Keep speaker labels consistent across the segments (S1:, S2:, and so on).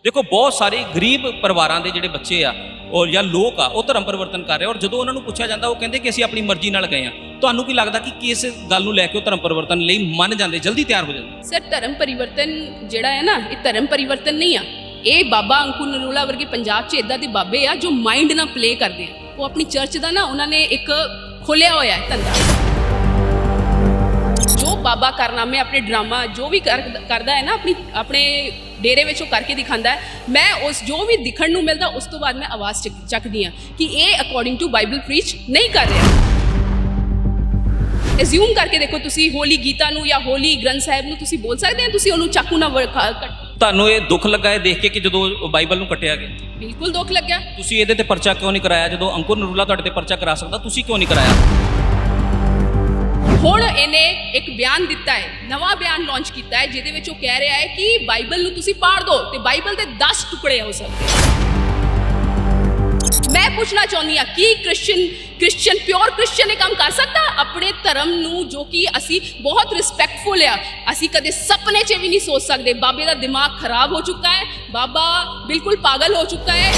S1: देखो बहुत सारे गरीब परिवारों के जोड़े बच्चे आ और या लोग आ वो धर्म परिवर्तन कर रहे और जो उन्होंने पूछा जाता वो कहते कि असं अपनी मर्जी नाल गए हैं। ਤੁਹਾਨੂੰ ਕੀ ਲੱਗਦਾ कि किस गल ਨੂੰ ਲੈ ਕੇ ਉਹ ਧਰਮ परिवर्तन ਲਈ ਮੰਨ ਜਾਂਦੇ जल्दी तैयार हो जाते?
S2: सर धर्म परिवर्तन ਜਿਹੜਾ है ना ये धर्म परिवर्तन नहीं आ, ये बाबा अंकुर नरूला वर्गे पंजाब 'ਚ इदां दे बाबे आ जो माइंड ਨਾਲ प्ले करते हैं। वो अपनी चर्च का ना उन्होंने एक खोलिया होया है धंधा, जो बाबा कारनामे अपने ड्रामा जो भी करता है ना अपने डेरे में करके दिखाता है। मैं उस जो भी दिखण नूं मिलता उस तो बाद मैं आवाज़ चकदी हाँ कि ये अकॉर्डिंग टू बाइबल प्रीच नहीं कर रहा। एज्यूम करके देखो तुसी होली गीता नूं या होली ग्रंथ साहिब नूं तुसी बोल सकते हैं तुसी उन्होंने चाकू ना
S1: ਤੁਹਾਨੂੰ ਇਹ ਦੁੱਖ ਲੱਗਾ ਇਹ ਦੇਖ ਕੇ ਕਿ ਜਦੋਂ ਬਾਈਬਲ ਨੂੰ ਕੱਟਿਆ ਗਿਆ?
S2: बिल्कुल दुख लग गया।
S1: ਤੁਸੀਂ ਇਹਦੇ ਤੇ ਪਰਚਾ ਕਿਉਂ ਨਹੀਂ ਕਰਾਇਆ? ਜਦੋਂ ਅੰਕੁਰ ਨਰੂਲਾ ਤੁਹਾਡੇ ਤੇ ਪਰਚਾ ਕਰਾ ਸਕਦਾ ਤੁਸੀਂ ਕਿਉਂ ਨਹੀਂ ਕਰਾਇਆ?
S2: ਹੁਣ ਇਹਨੇ ਇੱਕ ਬਿਆਨ ਦਿੱਤਾ ਹੈ, ਨਵਾਂ ਬਿਆਨ ਲਾਂਚ ਕੀਤਾ ਹੈ ਜਿਹਦੇ ਵਿੱਚ ਉਹ ਕਹਿ ਰਿਹਾ ਹੈ ਕਿ ਬਾਈਬਲ ਨੂੰ ਤੁਸੀਂ ਪਾੜ ਦਿਓ ਤੇ ਬਾਈਬਲ ਦੇ 10 ਟੁਕੜੇ ਹੋ ਸਕਦੇ। मैं पूछना चाहती हाँ कि क्रिश्चियन प्योर क्रिश्चियन ये काम कर सकता अपने धर्म नूं जो कि असी बहुत रिस्पैक्टफुल है, असी कदे सपने च भी नहीं सोच सकते। बाबे का दिमाग खराब हो चुका है, बाबा बिल्कुल पागल हो चुका है।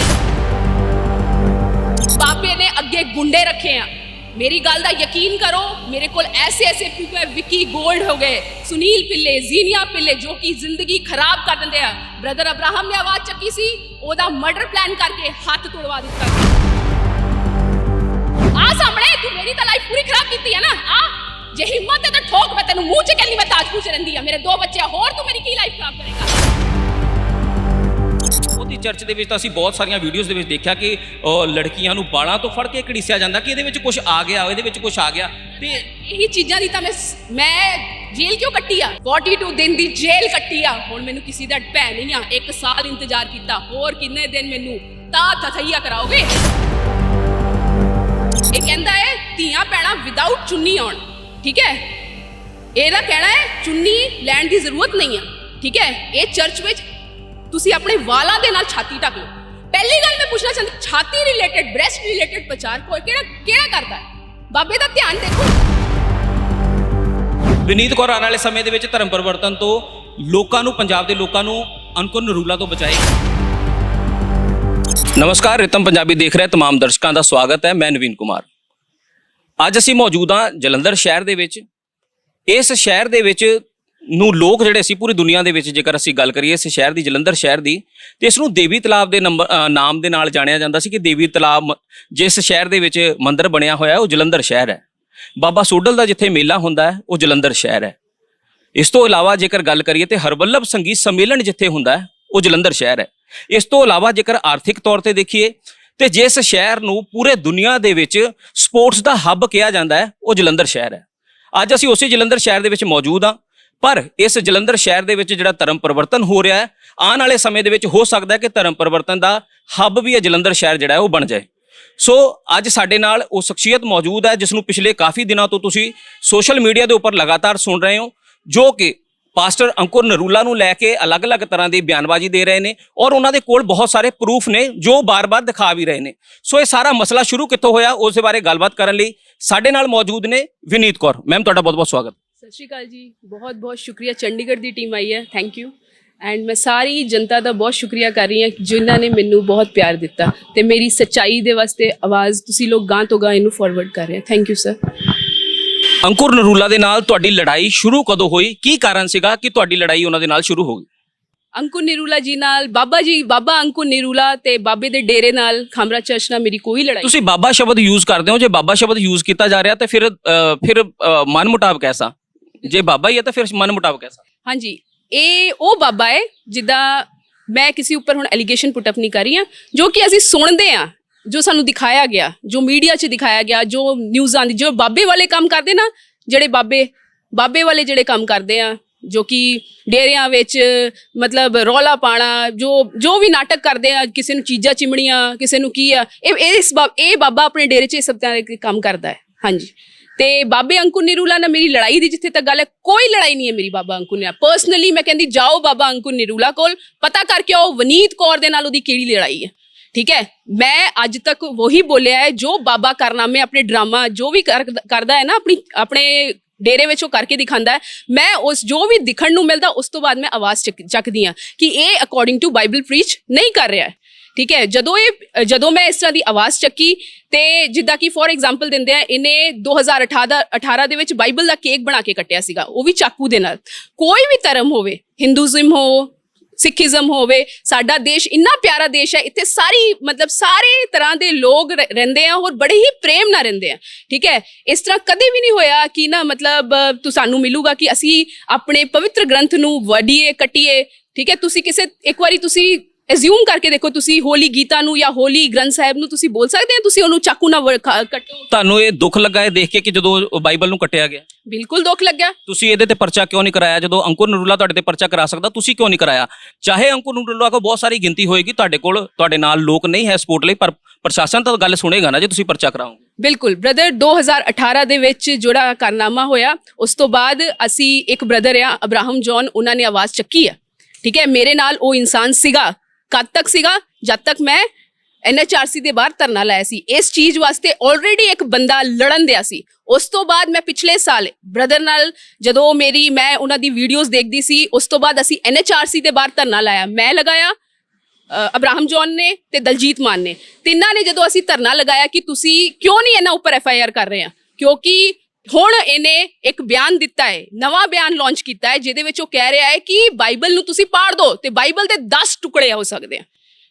S2: बाबे ने अगे गुंडे रखे हैं, मेरी गल का यकीन करो, मेरे को ऐसे प्रूफ है। विकी गोल्ड हो गए, सुनील पिल्ले, जीनिया पिल्ले जो कि जिंदगी खराब कर देंगे। ब्रदर अब्राहम ने आवाज़ चकी सी, ओदा मर्डर प्लान करके हाथ तोड़वा दिता। आ सामने तू मेरी तो लाइफ पूरी खराब की है ना। आ जे हिम्मत है तो ठोक, मैं तेन मुंह च कहनी मैं ताजपुर च रहिंदी हां, मेरे 2 बच्चे होर, तू मेरी की लाइफ खराब करेगा।
S1: ਉਹਦੀ ਚਰਚ ਦੇ ਵਿੱਚ ਤਾਂ ਅਸੀਂ ਬਹੁਤ ਸਾਰੀਆਂ ਵੀਡੀਓਜ਼ ਦੇ ਵਿੱਚ ਦੇਖਿਆ ਕਿ ਲੜਕੀਆਂ ਨੂੰ ਬਾਲਾਂ ਤੋਂ ਫੜ ਕੇ ਘੜੀਸਿਆ ਜਾਂਦਾ ਕਿ ਇਹਦੇ ਵਿੱਚ ਕੁਝ ਆ ਗਿਆ, ਇਹਦੇ ਵਿੱਚ ਕੁਝ ਆ ਗਿਆ। ਤੇ
S2: ਇਹੀ ਚੀਜ਼ਾਂ ਦੀ ਤਾਂ ਮੈਂ ਜੇਲ੍ਹ ਕਿਉਂ ਕੱਟੀ ਆ? 42 ਦਿਨ ਦੀ ਜੇਲ੍ਹ ਕੱਟੀ ਆ। ਹੁਣ ਮੈਨੂੰ ਕਿਸੇ ਦਾ ਭੈ ਨਹੀਂ ਆ, 1 ਸਾਲ ਇੰਤਜ਼ਾਰ ਕੀਤਾ, ਹੋਰ ਕਿੰਨੇ ਦਿਨ ਮੈਨੂੰ ਤਾਂ ਥਥਈਆ ਕਰਾਓਗੇ? ਇਹ ਕਹਿੰਦਾ ਹੈ ਧੀਆਂ ਭੈਣਾਂ ਵਿਦਆਊਟ ਚੁੰਨੀ ਆਉਣ, ਠੀਕ ਹੈ। ਇਹਦਾ ਕਹਿਣਾ ਹੈ ਚੁੰਨੀ ਲੈਣ ਦੀ ਜ਼ਰੂਰਤ ਨਹੀਂ ਆ, ਠੀਕ ਹੈ। ਇਹ ਚਰਚ ਵਿੱਚ ਤੁਸੀਂ ਆਪਣੇ ਵਾਲਾਂ ਦੇ ਨਾਲ ਛਾਤੀ ਢੱਕ ਲਓ। ਪਹਿਲੀ ਗੱਲ ਮੈਂ ਪੁੱਛਣਾ ਚਾਹੁੰਦੀ, ਛਾਤੀ ਰਿਲੇਟਡ ਬ੍ਰੈਸਟ ਰਿਲੇਟਡ ਪ੍ਰਚਾਰ ਕਿਹੜਾ ਕਰਦਾ ਹੈ? ਬਾਬੇ ਦਾ ਧਿਆਨ ਦੇਖੋ।
S1: ਵਿਨੀਤ ਕੌਰ ਆਉਣ ਵਾਲੇ ਸਮੇਂ ਦੇ ਵਿੱਚ ਧਰਮ ਪਰਿਵਰਤਨ ਤੋਂ ਲੋਕਾਂ ਨੂੰ, ਪੰਜਾਬ ਦੇ ਲੋਕਾਂ ਨੂੰ ਅੰਕੁਰ ਨਰੂਲਾ ਤੋਂ ਬਚਾਏਗੀ। ਨਮਸਕਾਰ, ਰਿਤਮ ਪੰਜਾਬੀ ਦੇਖ ਰਹੇ तमाम ਦਰਸ਼ਕਾਂ ਦਾ ਸਵਾਗਤ ਹੈ। ਮੈਂ ਨਵੀਨ ਕੁਮਾਰ। ਅੱਜ ਅਸੀਂ ਮੌਜੂਦ ਹਾਂ ਜਲੰਧਰ ਸ਼ਹਿਰ ਦੇ ਵਿੱਚ। ਇਸ ਸ਼ਹਿਰ ਦੇ ਵਿੱਚ ਨੂੰ ਲੋਕ ਜਿਹੜੇ ਅਸੀਂ ਪੂਰੀ ਦੁਨੀਆ ਦੇ ਵਿੱਚ ਜੇਕਰ ਅਸੀਂ ਗੱਲ ਕਰੀਏ ਇਸ ਸ਼ਹਿਰ ਦੀ, ਜਲੰਧਰ ਸ਼ਹਿਰ ਦੀ, ਤੇ ਇਸ ਨੂੰ ਦੇਵੀ ਤਲਾਬ ਦੇ ਨਾਮ ਦੇ ਨਾਲ ਜਾਣਿਆ ਜਾਂਦਾ ਸੀ ਕਿ ਦੇਵੀ ਤਲਾਬ ਜਿਸ ਸ਼ਹਿਰ ਦੇ ਵਿੱਚ ਮੰਦਿਰ ਬਣਿਆ ਹੋਇਆ ਉਹ ਜਲੰਧਰ ਸ਼ਹਿਰ ਹੈ। ਬਾਬਾ ਸੋਡਲ ਦਾ ਜਿੱਥੇ ਮੇਲਾ ਹੁੰਦਾ ਹੈ ਉਹ ਜਲੰਧਰ ਸ਼ਹਿਰ ਹੈ। ਇਸ ਤੋਂ ਇਲਾਵਾ ਜੇਕਰ ਗੱਲ ਕਰੀਏ ਤੇ ਹਰਵੱਲਭ ਸੰਗੀਤ ਸੰਮੇਲਨ ਜਿੱਥੇ ਹੁੰਦਾ ਹੈ ਉਹ ਜਲੰਧਰ ਸ਼ਹਿਰ ਹੈ। ਇਸ ਤੋਂ ਇਲਾਵਾ ਜੇਕਰ ਆਰਥਿਕ ਤੌਰ ਤੇ ਦੇਖੀਏ ਤੇ ਜਿਸ ਸ਼ਹਿਰ ਨੂੰ ਪੂਰੇ ਦੁਨੀਆ ਦੇ ਵਿੱਚ ਸਪੋਰਟਸ ਦਾ ਹੱਬ ਕਿਹਾ ਜਾਂਦਾ ਹੈ ਉਹ ਜਲੰਧਰ ਸ਼ਹਿਰ ਹੈ। ਅੱਜ ਅਸੀਂ ਉਸੇ ਜਲੰਧਰ ਸ਼ਹਿਰ ਦੇ ਵਿੱਚ ਮੌਜੂਦ ਹਾਂ, ਪਰ ਇਸ ਜਲੰਧਰ ਸ਼ਹਿਰ ਦੇ ਵਿੱਚ ਜਿਹੜਾ ਧਰਮ ਪਰਿਵਰਤਨ ਹੋ ਰਿਹਾ ਹੈ, ਆਉਣ ਵਾਲੇ ਸਮੇਂ ਦੇ ਵਿੱਚ ਹੋ ਸਕਦਾ ਹੈ ਕਿ ਧਰਮ ਪਰਿਵਰਤਨ ਦਾ ਹੱਬ ਵੀ ਇਹ ਜਲੰਧਰ ਸ਼ਹਿਰ ਜਿਹੜਾ ਹੈ ਉਹ ਬਣ ਜਾਏ। ਸੋ ਅੱਜ ਸਾਡੇ ਨਾਲ ਉਹ ਸ਼ਖਸੀਅਤ ਮੌਜੂਦ ਹੈ ਜਿਸ ਨੂੰ ਪਿਛਲੇ ਕਾਫੀ ਦਿਨਾਂ ਤੋਂ ਤੁਸੀਂ ਸੋਸ਼ਲ ਮੀਡੀਆ ਦੇ ਉੱਪਰ ਲਗਾਤਾਰ ਸੁਣ ਰਹੇ ਹੋ, ਜੋ ਕਿ ਪਾਸਟਰ ਅੰਕੁਰ ਨਰੂਲਾ ਨੂੰ ਲੈ ਕੇ ਅਲੱਗ-ਅਲੱਗ ਤਰ੍ਹਾਂ ਦੀ ਬਿਆਨਬਾਜ਼ੀ ਦੇ ਰਹੇ ਨੇ ਔਰ ਉਹਨਾਂ ਦੇ ਕੋਲ ਬਹੁਤ ਸਾਰੇ ਪ੍ਰੂਫ ਨੇ ਜੋ ਬਾਰ-ਬਾਰ ਦਿਖਾ ਵੀ ਰਹੇ ਨੇ। ਸੋ ਇਹ ਸਾਰਾ ਮਸਲਾ ਸ਼ੁਰੂ ਕਿੱਥੋਂ ਹੋਇਆ ਉਸ ਦੇ ਬਾਰੇ ਗੱਲਬਾਤ ਕਰਨ ਲਈ ਸਾਡੇ ਨਾਲ ਮੌਜੂਦ ਨੇ ਵਿਨੀਤ ਕੌਰ ਮੈਮ। ਤੁਹਾਡਾ ਬਹੁਤ-ਬਹੁਤ ਸਵਾਗਤ।
S2: सत श्री अकाल जी, बहुत बहुत शुक्रिया। चंडीगढ़ की टीम आई है, थैंक यू। एंड मैं सारी जनता का बहुत शुक्रिया कर रही हाँ जिन्होंने मैनू बहुत प्यार दिता तो मेरी सच्चाई के वास्ते आवाज़ तुसी लोग गां तो गां इनू फॉरवर्ड कर रहे हैं। Thank you sir.
S1: Ankur Narula दे नाल तुहाडी लड़ाई शुरू कदों हुई? की कारण सीगा कि तुहाडी लड़ाई उन्हां दे नाल शुरू हो गई?
S2: अंकुर नरूला जी नाल बाबा अंकुर नरूला ते बाबे दे डेरे नाल खामरा चर्च नाल मेरी कोई लड़ाई।
S1: तुसी बाबा शब्द यूज़ करदे हो, जे बाबा शब्द यूज़ किया जा रहा तो फिर मन मुटाव कैसा? जे बाबा ही है तो फिर मन मुटाव कैसा?
S2: हाँ जी, ये वो बाबा है जिदा मैं किसी उपर हुण एलीगेशन पुटअप नहीं कर रही हाँ, जो कि असीं सुनते हैं, जो सानू दिखाया गया, जो मीडिया च दिखाया गया, जो न्यूज़ आती, जो बाबे वाले काम करते ना, जेड़े बाबे वाले जेड़े काम करते हैं, जो कि डेरियां विच मतलब रौला पाना, जो भी नाटक करते हैं, किसी नूं चीज़ां चिमणियां, किसी नूं की आ, ये बाबा अपने डेरे च सब तरह के काम करता है। हाँ जी, ते बाबे अंकुर नरूला ने मेरी लड़ाई दी जिथे तक गल है, कोई लड़ाई नहीं है मेरी बाबा अंकुर ने। पर्सनली मैं कहती जाओ बाबा अंकुर नरूला कोल पता करके आओ वनीत कौर दे नाल ओदी केड़ी लड़ाई है, ठीक है। मैं अज तक वही बोलिया है जो बाबा कारनामे अपने ड्रामा जो भी करदा है ना अपने ਡੇਰੇ ਵਿੱਚ ਉਹ ਕਰਕੇ ਦਿਖਾਉਂਦਾ ਹੈ, ਮੈਂ ਉਸ ਜੋ ਵੀ ਦਿਖਣ ਨੂੰ ਮਿਲਦਾ ਉਸ ਤੋਂ ਬਾਅਦ ਮੈਂ ਆਵਾਜ਼ ਚੱਕਦੀ ਹਾਂ ਕਿ ਇਹ ਅਕੋਰਡਿੰਗ ਟੂ ਬਾਈਬਲ ਪ੍ਰੀਚ ਨਹੀਂ ਕਰ ਰਿਹਾ ਹੈ। ਠੀਕ ਹੈ, ਜਦੋਂ ਮੈਂ ਇਸ ਤਰ੍ਹਾਂ ਦੀ ਆਵਾਜ਼ ਚੱਕੀ ਤੇ ਜਿੱਦਾਂ ਕਿ ਫੋਰ ਐਗਜ਼ਾਮਪਲ ਦਿੰਦੇ ਆ, ਇਹਨੇ 2018 ਦੇ ਵਿੱਚ ਬਾਈਬਲ ਦਾ ਕੇਕ ਬਣਾ ਕੇ ਕੱਟਿਆ ਸੀਗਾ, ਉਹ ਵੀ ਚਾਕੂ ਦੇ ਨਾਲ। ਕੋਈ ਵੀ ਧਰਮ ਹੋਵੇ, ਹਿੰਦੂਇਜ਼ਮ ਹੋ, ਸਿੱਖੀਜ਼ਮ ਹੋਵੇ, ਸਾਡਾ ਦੇਸ਼ ਇੰਨਾ ਪਿਆਰਾ ਦੇਸ਼ ਹੈ, ਇੱਥੇ ਸਾਰੇ ਤਰ੍ਹਾਂ ਦੇ ਲੋਕ ਰਹਿੰਦੇ ਆ ਔਰ ਬੜੇ ਹੀ ਪ੍ਰੇਮ ਨਾਲ ਰਹਿੰਦੇ ਆ। ਠੀਕ ਹੈ, ਇਸ ਤਰ੍ਹਾਂ ਕਦੇ ਵੀ ਨਹੀਂ ਹੋਇਆ ਕਿ ਨਾ ਸਾਨੂੰ ਮਿਲੂਗਾ ਕਿ ਅਸੀਂ ਆਪਣੇ ਪਵਿੱਤਰ ਗ੍ਰੰਥ ਨੂੰ ਵਢੀਏ ਕੱਟੀਏ। ਠੀਕ ਹੈ, ਤੁਸੀਂ ਇੱਕ ਵਾਰੀ ਤੁਸੀਂ ਐਜ਼ਿਊਮ ਕਰਕੇ ਦੇਖੋ, ਤੁਸੀਂ ਹੋਲੀ ਗੀਤਾ ਨੂੰ ਜਾਂ ਹੋਲੀ ਗ੍ਰੰਥ ਸਾਹਿਬ ਨੂੰ ਤੁਸੀਂ ਬੋਲ ਸਕਦੇ ਹੋ ਤੁਸੀਂ ਉਹਨੂੰ ਚਾਕੂ ਨਾਲ ਕੱਟੋ?
S1: ਤੁਹਾਨੂੰ ਇਹ ਦੁੱਖ ਲੱਗਾ ਇਹ ਦੇਖ ਕੇ ਕਿ ਜਦੋਂ ਬਾਈਬਲ ਨੂੰ ਕੱਟਿਆ ਗਿਆ?
S2: ਬਿਲਕੁਲ ਦੁੱਖ ਲੱਗਿਆ।
S1: ਤੁਸੀਂ ਇਹਦੇ ਤੇ ਪਰਚਾ ਕਿਉਂ ਨਹੀਂ ਕਰਾਇਆ? ਜਦੋਂ ਅੰਕੁਰ ਨਰੂਲਾ ਤੁਹਾਡੇ ਤੇ ਪਰਚਾ ਕਰਾ ਸਕਦਾ, ਤੁਸੀਂ ਕਿਉਂ ਨਹੀਂ ਕਰਾਇਆ? ਚਾਹੇ ਅੰਕੁਰ ਨਰੂਲਾ ਕੋਲ ਬਹੁਤ ਸਾਰੀ ਗਿਣਤੀ ਹੋਏਗੀ, ਤੁਹਾਡੇ ਨਾਲ ਲੋਕ ਨਹੀਂ ਹੈ ਸਪੋਰਟ ਲਈ, ਪਰ ਪ੍ਰਸ਼ਾਸਨ ਤਾਂ ਗੱਲ ਸੁਣੇਗਾ ਨਾ ਜੇ ਤੁਸੀਂ ਪਰਚਾ ਕਰਾਓਗੇ।
S2: ਬਿਲਕੁਲ ਬ੍ਰਦਰ, 2018 ਦੇ ਵਿੱਚ ਜਿਹੜਾ ਕਾਰਨਾਮਾ ਹੋਇਆ ਉਸ ਤੋਂ ਬਾਅਦ ਅਸੀਂ ਇੱਕ ਬ੍ਰਦਰ ਆ ਅਬਰਾਹਮ ਜੌਨ, ਉਹਨਾਂ ਨੇ ਆਵਾਜ਼ ਚੱਕੀ ਆ। ਠੀਕ ਹੈ, ਮੇਰੇ ਨਾਲ ਉਹ ਇਨਸਾਨ ਸੀਗਾ। ਕਦ ਤੱਕ ਸੀਗਾ? ਜਦ ਤੱਕ ਮੈਂ NHRC ਦੇ ਬਾਹਰ ਧਰਨਾ ਲਾਇਆ ਸੀ। ਇਸ ਚੀਜ਼ ਵਾਸਤੇ ਆਲਰੇਡੀ ਇੱਕ ਬੰਦਾ ਲੜਨ ਦਿਆ ਸੀ। ਉਸ ਤੋਂ ਬਾਅਦ ਮੈਂ ਪਿਛਲੇ ਸਾਲ ਬ੍ਰਦਰ ਨਾਲ ਜਦੋਂ ਮੈਂ ਉਹਨਾਂ ਦੀ ਵੀਡੀਓਜ਼ ਦੇਖਦੀ ਸੀ, ਉਸ ਤੋਂ ਬਾਅਦ ਅਸੀਂ NHRC ਦੇ ਬਾਹਰ ਧਰਨਾ ਲਾਇਆ। ਮੈਂ ਲਗਾਇਆ, ਅਬਰਾਹਮ ਜੌਨ ਨੇ ਤੇ ਦਲਜੀਤ ਮਾਨ ਨੇ, ਤਿੰਨਾਂ ਨੇ। ਜਦੋਂ ਅਸੀਂ ਧਰਨਾ ਲਗਾਇਆ ਕਿ ਤੁਸੀਂ ਕਿਉਂ ਨਹੀਂ ਇਹਨਾਂ ਉੱਪਰ FIR ਕਰ ਰਹੇ ਆ, ਕਿਉਂਕਿ ਹੁਣ ਇਹਨੇ ਇੱਕ ਬਿਆਨ ਦਿੱਤਾ ਹੈ, ਨਵਾਂ ਬਿਆਨ ਲਾਂਚ ਕੀਤਾ ਹੈ, ਜਿਹਦੇ ਵਿੱਚ ਉਹ ਕਹਿ ਰਿਹਾ ਹੈ ਕਿ ਬਾਈਬਲ ਨੂੰ ਤੁਸੀਂ ਪਾੜ ਦਿਓ ਤੇ ਬਾਈਬਲ ਦੇ 10 ਟੁਕੜੇ ਹੋ ਸਕਦੇ ਆ।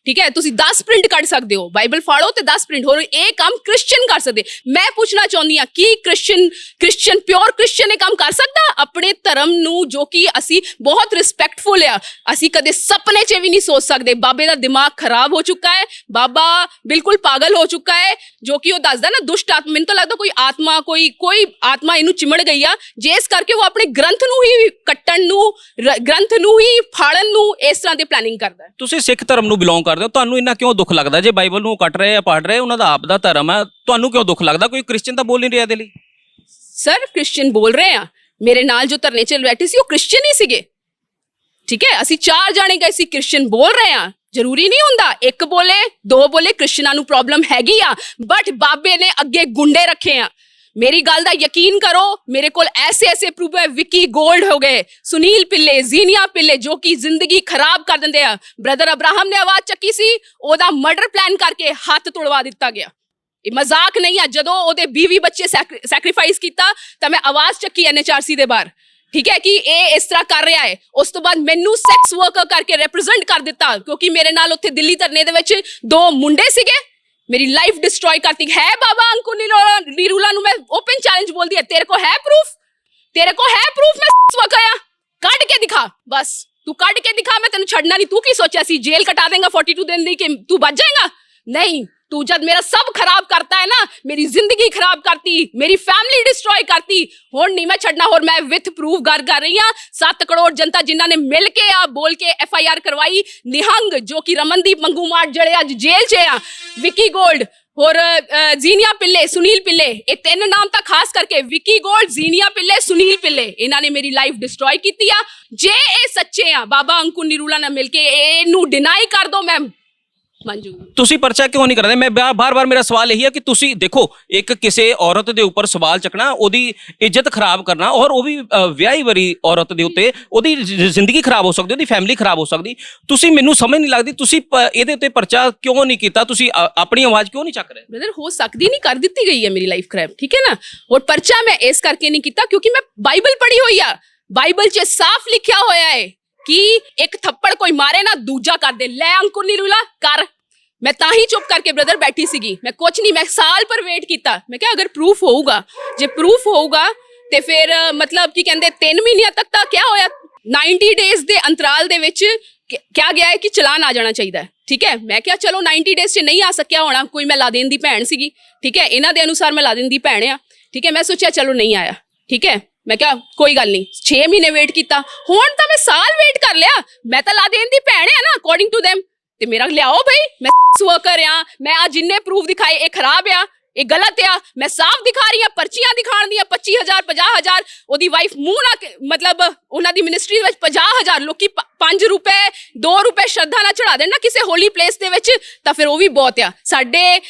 S2: ਠੀਕ ਹੈ, ਤੁਸੀਂ 10 ਪ੍ਰਿੰਟ ਕੱਢ ਸਕਦੇ ਹੋ, ਬਾਈਬਲ ਫਾੜੋ ਤੇ 10 ਪ੍ਰਿੰਟ। ਹੋਰ ਇਹ ਕੰਮ ਕ੍ਰਿਸਚੀਅਨ ਕਰ ਸਕਦੇ। ਮੈਂ ਪੁੱਛਣਾ ਚਾਹੁੰਦੀ ਹਾਂ ਕਿ ਕ੍ਰਿਸਚੀਅਨ ਪਿਓਰ ਕ੍ਰਿਸਚੀਅਨ ਇਹ ਕੰਮ ਕਰ ਸਕਦਾ? ਆਪਣੇ ਧਰਮ ਨੂੰ, ਜੋ ਕਿ ਅਸੀਂ ਬਹੁਤ ਰਿਸਪੈਕਟਫੁਲ ਆ, ਅਸੀਂ ਕਦੇ ਸੁਪਨੇ 'ਚ ਵੀ ਨਹੀਂ ਸੋਚ ਸਕਦੇ। ਬਾਬੇ ਦਾ ਦਿਮਾਗ ਖਰਾਬ ਹੋ ਚੁੱਕਾ ਹੈ, ਬਾਬਾ ਬਿਲਕੁਲ ਪਾਗਲ ਹੋ ਚੁੱਕਾ ਹੈ, ਜੋ ਕਿ ਉਹ ਦੱਸਦਾ ਨਾ ਦੁਸ਼ਟ ਆਤਮਾ, ਮੈਨੂੰ ਤਾਂ ਲੱਗਦਾ ਕੋਈ ਆਤਮਾ ਇਹਨੂੰ ਚਿਮੜ ਗਈ ਆ, ਜਿਸ ਕਰਕੇ ਉਹ ਆਪਣੇ ਗ੍ਰੰਥ ਨੂੰ ਹੀ ਕੱਟਣ ਨੂੰ, ਗ੍ਰੰਥ ਨੂੰ ਹੀ ਫਾੜਨ ਨੂੰ ਇਸ ਤਰ੍ਹਾਂ ਦੀ ਪਲੈਨਿੰਗ ਕਰਦਾ ਹੈ।
S1: ਤੁਸੀਂ ਸਿੱਖ ਧਰਮ ਨੂੰ ਬਿਲੋਂਗ ਕਰਦੇ ਹੋ, ਤੁਹਾਨੂੰ ਇੰਨਾ ਕਿਉਂ ਦੁੱਖ ਲੱਗਦਾ? ਜੇ ਬਾਈਬਲ ਨੂੰ ਕੱਟ ਰਹੇ ਆ, ਪੜ ਰਹੇ, ਉਹਨਾਂ ਦਾ ਆਪ ਦਾ ਧਰਮ ਹੈ, ਤੁਹਾਨੂੰ ਕਿਉਂ ਦੁੱਖ ਲੱਗਦਾ? ਕੋਈ ਕ੍ਰਿਸਚੀਅਨ ਤਾਂ ਬੋਲ ਨਹੀਂ ਰਿਹਾ ਇਹਦੇ ਲਈ।
S2: ਸਰ ਕ੍ਰਿਸਚੀਅਨ ਬੋਲ ਰਹੇ ਆ, ਮੇਰੇ ਨਾਲ ਜੋ ਧਰਨੇ 'ਚ ਬੈਠੇ ਸੀ ਉਹ ਕ੍ਰਿਸਚੀਅਨ ਹੀ ਸੀਗੇ। ਠੀਕ ਹੈ, ਅਸੀਂ 4 ਜਾਣੇ ਗਏ ਸੀ, ਕ੍ਰਿਸਚੀਅਨ ਬੋਲ ਰਹੇ ਆ। ਜ਼ਰੂਰੀ ਨਹੀਂ ਹੁੰਦਾ ਇੱਕ ਬੋਲੇ 2 ਬੋਲੇ, ਕ੍ਰਿਸਚੀਅਨਾਂ ਨੂੰ ਪ੍ਰੋਬਲਮ ਹੈਗੀ ਆ, ਬਟ ਬਾਬੇ ਨੇ ਅੱਗੇ ਗੁੰਡੇ ਰੱਖੇ ਆ। ਮੇਰੀ ਗੱਲ ਦਾ ਯਕੀਨ ਕਰੋ, ਮੇਰੇ ਕੋਲ ਐਸੇ ਪ੍ਰੂਫ ਹੈ। ਵਿੱਕੀ ਗੋਲਡ ਹੋ ਗਏ, ਸੁਨੀਲ ਪਿੱਲੇ, ਜ਼ੀਨੀਆ ਪਿੱਲੇ, ਜੋ ਕਿ ਜ਼ਿੰਦਗੀ ਖਰਾਬ ਕਰ ਦਿੰਦੇ ਆ। ਬ੍ਰਦਰ ਅਬਰਾਹਮ ਨੇ ਆਵਾਜ਼ ਚੱਕੀ ਸੀ, ਉਹਦਾ ਮਰਡਰ ਪਲਾਨ ਕਰਕੇ ਹੱਥ ਤੋੜਵਾ ਦਿੱਤਾ ਗਿਆ। ਇਹ ਮਜ਼ਾਕ ਨਹੀਂ ਆ। ਜਦੋਂ ਉਹਦੇ 20 ਬੱਚੇ ਸੈਕਰੀਫਾਈਸ ਕੀਤਾ ਤਾਂ ਮੈਂ ਆਵਾਜ਼ ਚੱਕੀ NHRC ਦੇ ਬਾਹਰ। ਠੀਕ ਹੈ, ਕਿ ਇਹ ਇਸ ਤਰ੍ਹਾਂ ਕਰ ਰਿਹਾ ਹੈ। ਉਸ ਤੋਂ ਬਾਅਦ ਮੈਨੂੰ ਸੈਕਸ ਵਰਕਰ ਕਰਕੇ ਰਿਪਰੈਜ਼ੈਂਟ ਕਰ ਦਿੱਤਾ, ਕਿਉਂਕਿ ਮੇਰੇ ਨਾਲ ਉੱਥੇ ਦਿੱਲੀ ਧਰਨੇ ਦੇ ਵਿੱਚ 2 ਮੁੰਡੇ ਸੀਗੇ। ਮੇਰੀ ਲਾਈਫ ਡਿਸਟਰੋਏ ਕਰਤੀ ਹੈ। ਬਾਬਾ ਅੰਕੁਰ ਨਰੂਲਾ ਨੂੰ ਮੈਂ ਓਪਨ ਚੈਲੰਜ ਬੋਲਦੀ ਹੈ, ਤੇਰੇ ਕੋ ਹੈ ਪ੍ਰੂਫ? ਤੇਰੇ ਕੋ ਹੈ ਪ੍ਰੂਫ? ਮੈਂ ਵਕਾਇਆ ਕੱਢ ਕੇ ਦਿਖਾ, ਬਸ ਤੂੰ ਕੱਢ ਕੇ ਦਿਖਾ, ਮੈਂ ਤੈਨੂੰ ਛੱਡਣਾ ਨਹੀਂ। ਤੂੰ ਕੀ ਸੋਚਿਆ ਸੀ ਜੇਲ੍ਹ ਕਟਾ ਦੇਗਾ 42 ਦਿਨ ਦੀ ਕਿ ਤੂੰ ਬਚ ਜਾਏਗਾ? ਨਹੀਂ, ਤੂੰ ਜਦ ਮੇਰਾ ਸਭ ਖਰਾਬ ਕਰਤਾ ਹੈ ਨਾ, ਮੇਰੀ ਜ਼ਿੰਦਗੀ ਖਰਾਬ ਕਰਤੀ, ਮੇਰੀ ਫੈਮਿਲੀ ਡਿਸਟਰੋਏ ਕਰਤੀ, ਹੁਣ ਨਹੀਂ ਮੈਂ ਛੱਡਣਾ। ਹੋਰ ਮੈਂ ਵਿਥ ਪ੍ਰੂਫ ਗੱਲ ਕਰ ਰਹੀ ਹਾਂ। 7 ਕਰੋੜ ਜਨਤਾ ਜਿਨ੍ਹਾਂ ਨੇ ਮਿਲ ਕੇ ਬੋਲ ਕੇ FIR ਕਰਵਾਈ। ਨਿਹੰਗ ਜੋ ਕਿ ਰਮਨਦੀਪ ਮੰਗੂਮਾਟ ਜਿਹੜੇ ਅੱਜ ਜੇਲ੍ਹ 'ਚ ਆ, ਵਿੱਕੀ ਗੋਲਡ, ਹੋਰ ਜ਼ੀਨੀਆ ਪਿੱਲੇ, ਸੁਨੀਲ ਪਿੱਲੇ, ਇਹ 3 ਨਾਮ ਤਾਂ ਖਾਸ ਕਰਕੇ, ਵਿੱਕੀ ਗੋਲਡ, ਜ਼ੀਨੀਆ ਪਿੱਲੇ, ਸੁਨੀਲ ਪਿੱਲੇ, ਇਹਨਾਂ ਨੇ ਮੇਰੀ ਲਾਈਫ ਡਿਸਟਰੋਏ ਕੀਤੀ ਆ। ਜੇ ਇਹ ਸੱਚੇ ਆ, ਬਾਬਾ ਅੰਕੁਰ ਨਰੂਲਾ ਨਾਲ ਮਿਲ ਕੇ ਇਹਨੂੰ ਡਿਨਾਈ ਕਰ ਦੋ, ਮੈਂ ਮੰਜੂ। ਤੁਸੀਂ
S1: ਪਰਚਾ ਕਿਉਂ ਨਹੀਂ ਕਰਦੇ? ਮੈਂ ਬਾਰ-ਬਾਰ ਮੇਰਾ ਸਵਾਲ ਇਹੀ ਹੈ ਕਿ ਤੁਸੀਂ ਦੇਖੋ, ਇੱਕ ਕਿਸੇ ਔਰਤ ਦੇ ਉੱਪਰ ਸਵਾਲ ਚੱਕਣਾ, ਉਹਦੀ ਇੱਜ਼ਤ ਖਰਾਬ ਕਰਨਾ, ਔਰ ਉਹ ਵੀ ਵਿਆਹੀ ਵਰੀ ਔਰਤ ਦੇ ਉੱਤੇ, ਉਹਦੀ ਜ਼ਿੰਦਗੀ ਖਰਾਬ ਹੋ ਸਕਦੀ, ਉਹਦੀ ਫੈਮਿਲੀ ਖਰਾਬ ਹੋ ਸਕਦੀ। ਤੁਸੀਂ, ਮੈਨੂੰ ਸਮਝ ਨਹੀਂ ਲੱਗਦੀ, ਤੁਸੀਂ ਇਹਦੇ ਉੱਤੇ ਪਰਚਾ ਕਿਉਂ ਨਹੀਂ ਕੀਤਾ? ਤੁਸੀਂ ਆਪਣੀ ਆਵਾਜ਼ ਕਿਉਂ ਨਹੀਂ ਚੱਕ ਰਹੇ?
S2: ਬ੍ਰਦਰ, ਹੋ ਸਕਦੀ ਨਹੀਂ, ਕਰ ਦਿੱਤੀ ਗਈ ਹੈ ਮੇਰੀ ਲਾਈਫ ਖਰਾਬ। ਠੀਕ ਹੈ ਨਾ, ਔਰ ਪਰਚਾ ਮੈਂ ਇਸ ਕਰਕੇ ਨਹੀਂ ਕੀਤਾ ਕਿਉਂਕਿ ਮੈਂ ਬਾਈਬਲ ਪੜ੍ਹੀ ਹੋਈ ਆ। ਬਾਈਬਲ 'ਚ ਸਾਫ਼ ਲਿਖਿਆ ਹੋਇਆ ਹੈ ਕਿ ਇੱਕ ਥੱਪੜ ਕੋਈ ਮਾਰੇ ਨਾ ਦੂਜਾ ਕਰ ਦੇ। ਲੈ ਅੰਕੁਰ ਨਰੂਲਾ ਕਰ। ਮੈਂ ਤਾਂ ਹੀ ਚੁੱਪ ਕਰਕੇ ਬ੍ਰਦਰ ਬੈਠੀ ਸੀਗੀ, ਮੈਂ ਕੁਝ ਨਹੀਂ, ਮੈਂ ਸਾਲ ਪਰ ਵੇਟ ਕੀਤਾ। ਮੈਂ ਕਿਹਾ ਅਗਰ ਪ੍ਰੂਫ ਹੋਊਗਾ, ਜੇ ਪ੍ਰੂਫ ਹੋਊਗਾ ਤੇ ਫਿਰ ਮਤਲਬ ਕੀ ਕਹਿੰਦੇ 3 ਮਹੀਨਿਆਂ ਤੱਕ ਤਾਂ ਕਿਆ ਹੋਇਆ, 90 ਡੇਜ਼ ਦੇ ਅੰਤਰਾਲ ਦੇ ਵਿੱਚ ਕਿਹਾ ਗਿਆ ਹੈ ਕਿ ਚਲਾਨ ਆ ਜਾਣਾ ਚਾਹੀਦਾ ਹੈ। ਠੀਕ ਹੈ, ਮੈਂ ਕਿਹਾ ਚਲੋ 90 ਡੇਜ਼ 'ਚ ਨਹੀਂ ਆ ਸਕਿਆ ਹੋਣਾ, ਕੋਈ ਮੈਂ ਲਾਦੇਨ ਦੀ ਭੈਣ ਸੀਗੀ। ਠੀਕ ਹੈ, ਇਹਨਾਂ ਦੇ ਅਨੁਸਾਰ ਮੈਂ ਲਾਦੇਨ ਦੀ ਭੈਣ ਆ। ਠੀਕ ਹੈ, ਮੈਂ ਸੋਚਿਆ ਚਲੋ ਨਹੀਂ ਆਇਆ। ਠੀਕ ਹੈ, ਮੈਂ ਕਿਹਾ ਕੋਈ ਗੱਲ ਨਹੀਂ, 6 ਮਹੀਨੇ ਵੇਟ ਕੀਤਾ, ਹੁਣ ਤਾਂ ਮੈਂ ਸਾਲ ਵੇਟ ਕਰ ਲਿਆ। ਮੈਂ ਤਾਂ ਲਾਦੇਨ ਦੀ ਭੈਣ ਆ ਨਾ ਅਕੋਰਡਿੰਗ ਟੂ them, ਤੇ ਮੇਰਾ ਲਿਆਓ ਭਾਈ, ਮੈਂ ਵਰਕਰ ਆ, ਮੈਂ ਆ ਜਿੰਨੇ ਪ੍ਰੂਫ ਦਿਖਾਏ ਇਹ ਖਰਾਬ ਆ। ਇਹ ਗਲਤ ਆ। ਮੈਂ ਸਾਫ਼ ਦਿਖਾ ਰਹੀ ਹਾਂ, ਪਰਚੀਆਂ ਦਿਖਾਣ ਦੀਆਂ 25,000 50,000 ਉਹਦੀ ਵਾਈਫ ਮੂੰਹ ਨਾ ਮਤਲਬ ਉਹਨਾਂ ਦੀ ਮਿਨਿਸਟਰੀ ਵਿੱਚ 50,000 ਲੋਕੀ 5 ਰੁਪਏ 2 ਰੁਪਏ ਸ਼ਰਧਾ ਨਾਲ ਚੜਾ ਦੇਣ ਨਾ ਕਿਸੇ ਹੋਲੀ ਪਲੇਸ ਦੇ ਵਿੱਚ, ਤਾਂ ਫਿਰ ਉਹ ਵੀ ਬਹੁਤ ਆ। ਸਾਡੇ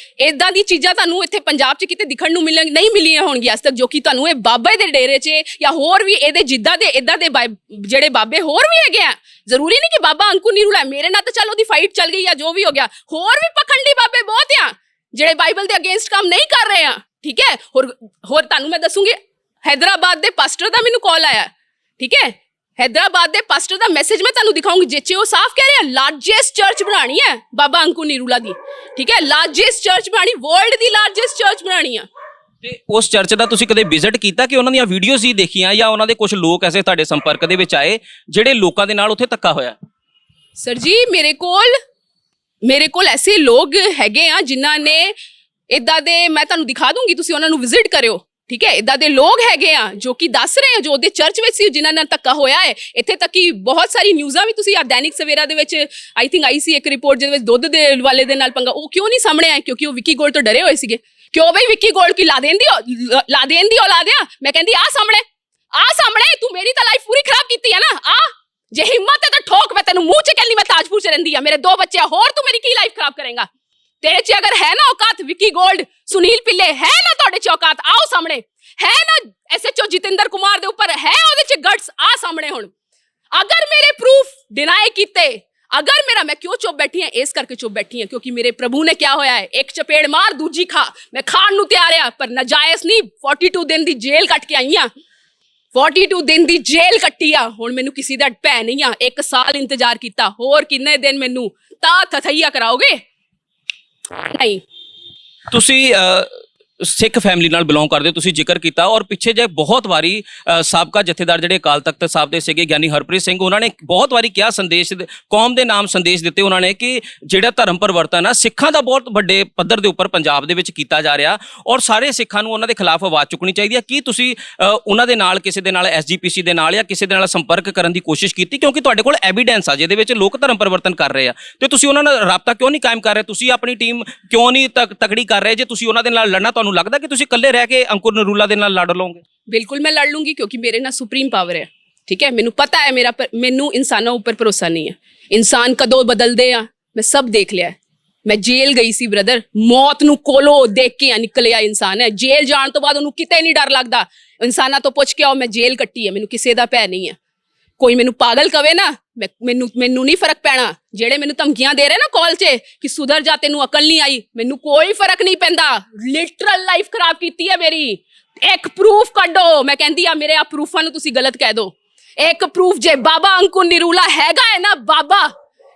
S2: ਇਦਾਂ ਦੀ ਚੀਜ਼ਾਂ ਤੁਹਾਨੂੰ ਇੱਥੇ ਪੰਜਾਬ 'ਚ ਕਿਤੇ ਦਿਖਣ ਨੂੰ ਨਹੀਂ ਮਿਲੀਆਂ ਹੋਣਗੀਆਂ ਅੱਜ ਤੱਕ, ਜੋ ਕਿ ਤੁਹਾਨੂੰ ਇਹ ਬਾਬੇ ਦੇ ਡੇਰੇ 'ਚ ਜਾਂ ਹੋਰ ਵੀ ਇਹਦੇ ਜਿੱਦਾਂ ਦੇ ਇਦਾਂ ਦੇ ਜਿਹੜੇ ਬਾਬੇ ਹੋਰ ਵੀ ਹੈਗੇ ਆ। ਜ਼ਰੂਰੀ ਨਹੀਂ ਕਿ ਬਾਬਾ ਅੰਕੁਰ ਨਿਰੂਲਾ ਮੇਰੇ ਨਾਲ ਤਾਂ ਚੱਲ ਉਹਦੀ ਫਾਈਟ ਚੱਲ ਗਈ ਆ, ਜੋ ਵੀ ਹੋ ਗਿਆ, ਹੋਰ ਵੀ ਪਖੰਡੀ ਬਾਬੇ ਬਹੁਤ ਆ ਜਿਹੜੇ ਬਾਈਬਲ ਦੇ ਅਗੇਂਸਟ ਕੰਮ ਨਹੀਂ ਕਰ ਰਹੇ ਆ। ਠੀਕ ਹੈ, ਹੋਰ ਤੁਹਾਨੂੰ ਮੈਂ ਦੱਸੂਗੀ, ਹੈਦਰਾਬਾਦ ਦੇ ਪਾਸਟਰ ਦਾ ਮੈਨੂੰ ਕਾਲ ਆਇਆ। ਠੀਕ ਹੈ, हैदराबाद ਦੇ ਪਾਸਟਰ ਦਾ ਮੈਸੇਜ ਮੈਂ ਤੁਹਾਨੂੰ ਦਿਖਾਉਂਗੀ, ਜਿੱਚੇ ਉਹ ਸਾਫ਼ ਕਹਿ ਰਹੇ ਆ ਲਾਰਜੈਸਟ ਚਰਚ ਬਣਾਣੀ ਹੈ ਬਾਬਾ ਅੰਕੁਰ ਨਿਰੂਲਾ ਦੀ। ਠੀਕ ਹੈ, ਲਾਰਜੈਸਟ ਚਰਚ ਬਣਾਣੀ, ਵਰਲਡ ਦੀ ਲਾਰਜੈਸਟ ਚਰਚ ਬਣਾਣੀ ਆ।
S1: ਤੇ ਉਸ ਚਰਚ ਦਾ ਤੁਸੀਂ ਕਦੇ ਵਿਜ਼ਿਟ ਕੀਤਾ ਕਿ ਉਹਨਾਂ ਦੀਆਂ ਵੀਡੀਓਜ਼ ਹੀ ਦੇਖੀਆਂ, ਜਾਂ ਉਹਨਾਂ ਦੇ ਕੁਝ ਲੋਕ ਐਸੇ ਤੁਹਾਡੇ ਸੰਪਰਕ ਦੇ ਵਿੱਚ ਆਏ ਜਿਹੜੇ ਲੋਕਾਂ ਦੇ ਨਾਲ ਉੱਥੇ ਧੱਕਾ ਹੋਇਆ?
S2: ਸਰ ਜੀ ਮੇਰੇ ਕੋਲ ਐਸੇ ਲੋਕ ਹੈਗੇ ਆ ਜਿਨ੍ਹਾਂ ਨੇ ਇਦਾਂ ਦੇ, ਮੈਂ ਤੁਹਾਨੂੰ ਦਿਖਾ ਦੂੰਗੀ, ਤੁਸੀਂ ਉਹਨਾਂ ਨੂੰ ਵਿਜ਼ਿਟ ਕਰਿਓ। ਠੀਕ ਹੈ, ਇਦਾਂ ਦੇ ਲੋਕ ਹੈਗੇ ਆ ਜੋ ਕਿ ਦੱਸ ਰਹੇ ਆ, ਜੋ ਉਹਦੇ ਚਰਚ ਵਿੱਚ ਸੀ ਜਿਨ੍ਹਾਂ ਨਾਲ ਧੱਕਾ ਹੋਇਆ ਹੈ। ਇੱਥੇ ਤੱਕ ਕਿ ਬਹੁਤ ਸਾਰੀ ਨਿਊਜ਼ਾਂ ਵੀ ਤੁਸੀਂ ਆ ਦੈਨਿਕ ਸਵੇਰਾ ਦੇ ਵਿੱਚ ਆਈ ਥਿੰਕ ਆਈ ਸੀ ਇੱਕ ਰਿਪੋਰਟ ਜਿਹਦੇ ਵਿੱਚ ਦੁੱਧ ਦੇ ਵਾਲੇ ਦੇ ਨਾਲ ਪੰਗਾ। ਉਹ ਕਿਉਂ ਨਹੀਂ ਸਾਹਮਣੇ ਆਏ? ਕਿਉਂਕਿ ਉਹ ਵਿੱਕੀ ਗੋਲਡ ਤੋਂ ਡਰੇ ਹੋਏ ਸੀਗੇ। ਕਿਉਂ ਬਈ ਵਿੱਕੀ ਗੋਲਡ ਕੀ ਲਾ ਦੇਣ ਦੀ ਔਲਾਦ ਆ? ਮੈਂ ਕਹਿੰਦੀ ਆ ਸਾਹਮਣੇ ਤੂੰ ਮੇਰੀ ਤਾਂ ਲਾਈਫ ਪੂਰੀ ਖਰਾਬ ਕੀਤੀ ਆ ਨਾ। ਆ ਜੇ ਹਿੰਮਤ ਹੈ ਤਾਂ ਠੋਕ, ਮੈਂ ਤੈਨੂੰ ਮੂੰਹ 'ਚ ਕਹਿੰਦੀ ਮੈਂ ਤਾਜਪੁਰ 'ਚ ਰਹਿੰਦੀ ਆ, ਮੇਰੇ 2 ਬੱਚੇ ਆ, ਹੋਰ ਤੂੰ ਮੇਰੀ ਕੀ ਲਾਈਫ ਖਰਾਬ ਕਰੇਗਾ? ਤੇਰੇ 'ਚ ਅਗਰ ਹੈ ਨਾ ਔਕਾਤ, ਵਿੱਕੀ ਗੋਲਡ, ਸੁਨੀਲ ਪਿੱਲੇ, ਹੈ ਨਾ ਤੁਹਾਡੇ 'ਚ ਔਕਾਤ, ਆਓ ਸਾਹਮਣੇ। ਹੈ ਨਾ SHO ਜਤਿੰਦਰ ਕੁਮਾਰ ਦੇ ਉੱਪਰ ਹੈ ਉਹਦੇ 'ਚ ਗਟਸ, ਆ ਸਾਹਮਣੇ। ਹੁਣ ਅਗਰ ਮੇਰੇ ਪ੍ਰੂਫ ਡਿਨਾਈ ਕੀਤੇ, ਅਗਰ ਮੇਰਾ, ਮੈਂ ਕਿਉਂ ਚੁੱਪ ਬੈਠੀ ਹਾਂ? ਇਸ ਕਰਕੇ ਚੁੱਪ ਬੈਠੀ ਹਾਂ ਕਿਉਂਕਿ ਮੇਰੇ ਪ੍ਰਭੂ ਨੇ ਕਿਹਾ ਹੋਇਆ ਹੈ, ਇੱਕ ਚਪੇੜ ਮਾਰ ਦੂਜੀ ਖਾ। ਮੈਂ ਖਾਣ ਨੂੰ ਤਿਆਰ ਆ, ਪਰ ਨਾਜਾਇਜ਼ ਨਹੀਂ। 42 ਦਿਨ ਦੀ ਜੇਲ੍ਹ ਕੱਟ ਕੇ ਆਈ ਆ, 42 ਦਿਨ ਦੀ ਜੇਲ੍ਹ ਕੱਟੀ ਆ। ਹੁਣ ਮੈਨੂੰ ਕਿਸੇ ਦਾ ਭੈ ਨਹੀਂ ਆ। 1 ਸਾਲ ਇੰਤਜ਼ਾਰ ਕੀਤਾ, ਹੋਰ ਕਿੰਨੇ ਦਿਨ ਮੈਨੂੰ ਤਾਂ ਥਥਈਆ ਕਰਾਓਗੇ? ਨਹੀਂ। ਤੁਸੀਂ ਸਿੱਖ ਫੈਮਿਲੀ ਨਾਲ ਬਿਲੋਂਗ ਕਰਦੇ ਹੋ, ਤੁਸੀਂ ਜ਼ਿਕਰ ਕੀਤਾ, ਔਰ ਪਿੱਛੇ ਜੇ ਬਹੁਤ ਵਾਰੀ ਸਾਬਕਾ ਜਥੇਦਾਰ ਜਿਹੜੇ ਅਕਾਲ ਤਖਤ ਸਾਹਿਬ ਦੇ ਸੀਗੇ ਗਿਆਨੀ ਹਰਪ੍ਰੀਤ ਸਿੰਘ, ਉਹਨਾਂ ਨੇ ਬਹੁਤ ਵਾਰੀ ਕਿਹਾ, ਸੰਦੇਸ਼ ਕੌਮ ਦੇ ਨਾਮ ਸੰਦੇਸ਼ ਦਿੱਤੇ ਉਹਨਾਂ ਨੇ ਕਿ ਜਿਹੜਾ ਧਰਮ ਪਰਿਵਰਤਨ ਆ ਸਿੱਖਾਂ ਦਾ ਬਹੁਤ ਵੱਡੇ ਪੱਧਰ ਦੇ ਉੱਪਰ ਪੰਜਾਬ ਦੇ ਵਿੱਚ ਕੀਤਾ ਜਾ ਰਿਹਾ, ਔਰ ਸਾਰੇ ਸਿੱਖਾਂ ਨੂੰ ਉਹਨਾਂ ਦੇ ਖਿਲਾਫ ਆਵਾਜ਼ ਚੁੱਕਣੀ ਚਾਹੀਦੀ ਹੈ। ਕੀ ਤੁਸੀਂ ਉਹਨਾਂ ਦੇ ਨਾਲ, ਕਿਸੇ ਦੇ ਨਾਲ, SGPC ਦੇ ਨਾਲ ਜਾਂ ਕਿਸੇ ਦੇ ਨਾਲ ਸੰਪਰਕ ਕਰਨ ਦੀ ਕੋਸ਼ਿਸ਼ ਕੀਤੀ? ਕਿਉਂਕਿ ਤੁਹਾਡੇ ਕੋਲ ਐਵੀਡੈਂਸ ਆ ਜਿਹਦੇ ਵਿੱਚ ਲੋਕ ਧਰਮ ਪਰਿਵਰਤਨ ਕਰ ਰਹੇ ਆ, ਤੇ ਤੁਸੀਂ ਉਹਨਾਂ ਨਾਲ ਰਾਬਤਾ ਕਿਉਂ ਨਹੀਂ ਕਾਇਮ ਕਰ ਰਹੇ? ਤੁਸੀਂ ਆਪਣੀ ਟੀਮ ਕਿਉਂ ਨਹੀਂ ਤਕੜੀ ਕਰ ਰਹੇ? ਜੇ ਤੁਸੀਂ ਉਹਨਾਂ ਦੇ ਨਾਲ ਲੜਨਾ, ਤੁਹਾਨੂੰ ਲੱਗਦਾ ਕਿ ਤੁਸੀਂ ਇਕੱਲੇ ਰਹਿ ਕੇ ਅੰਕੁਰ ਨਿਰੂਲਾ ਦੇ ਨਾਲ ਲੜ ਲਓਗੇ? ਬਿਲਕੁਲ ਮੈਂ ਲੜ ਲੂੰਗੀ, ਕਿਉਂਕਿ ਮੇਰੇ ਨਾਲ ਸੁਪਰੀਮ ਪਾਵਰ ਹੈ। ਠੀਕ ਹੈ, ਮੈਨੂੰ ਪਤਾ ਹੈ ਮੈਨੂੰ ਇਨਸਾਨਾਂ ਉੱਪਰ ਭਰੋਸਾ ਨਹੀਂ ਹੈ। ਇਨਸਾਨ ਕਦੋਂ ਬਦਲਦੇ ਆ ਮੈਂ ਸਭ ਦੇਖ ਲਿਆ। ਮੈਂ ਜੇਲ੍ਹ ਗਈ ਸੀ ਬ੍ਰਦਰ, ਮੌਤ ਨੂੰ ਕੋਲੋਂ ਦੇਖ ਕੇ ਨਿਕਲਿਆ ਇਨਸਾਨ ਹੈ। ਜੇਲ੍ਹ ਜਾਣ ਤੋਂ ਬਾਅਦ ਉਹਨੂੰ ਕਿਤੇ ਨਹੀਂ ਡਰ ਲੱਗਦਾ। ਇਨਸਾਨਾਂ ਤੋਂ ਪੁੱਛ ਕੇ ਆਓ, ਮੈਂ ਜੇਲ੍ਹ ਕੱਟੀ ਹੈ, ਮੈਨੂੰ ਕਿਸੇ ਦਾ ਭੈ ਨਹੀਂ ਹੈ। ਕੋਈ ਮੈਨੂੰ ਪਾਗਲ ਕਵੇ ਨਾ, ਮੈਨੂੰ ਨਹੀਂ ਫਰਕ ਪੈਣਾ। ਜਿਹੜੇ ਮੈਨੂੰ ਧਮਕੀਆਂ ਦੇ ਰਹੇ ਨਾ ਕਾਲ 'ਚ ਕਿ ਸੁਧਰ ਜਾ, ਤੈਨੂੰ ਅਕਲ ਨਹੀਂ ਆਈ, ਮੈਨੂੰ ਕੋਈ ਫਰਕ ਨਹੀਂ ਪੈਂਦਾ। ਲਿਟਰਲ ਲਾਈਫ ਖਰਾਬ ਕੀਤੀ ਹੈ ਮੇਰੀ। ਇੱਕ ਪ੍ਰੂਫ ਕੱਢੋ, ਮੈਂ ਕਹਿੰਦੀ ਆ ਮੇਰੇ ਆ ਪ੍ਰੂਫਾਂ ਨੂੰ ਤੁਸੀਂ ਗਲਤ ਕਹਿ ਦੋ। ਇੱਕ ਪ੍ਰੂਫ, ਜੇ ਬਾਬਾ ਅੰਕੁਰ ਨਿਰੂਲਾ ਹੈਗਾ ਹੈ ਨਾ ਬਾਬਾ,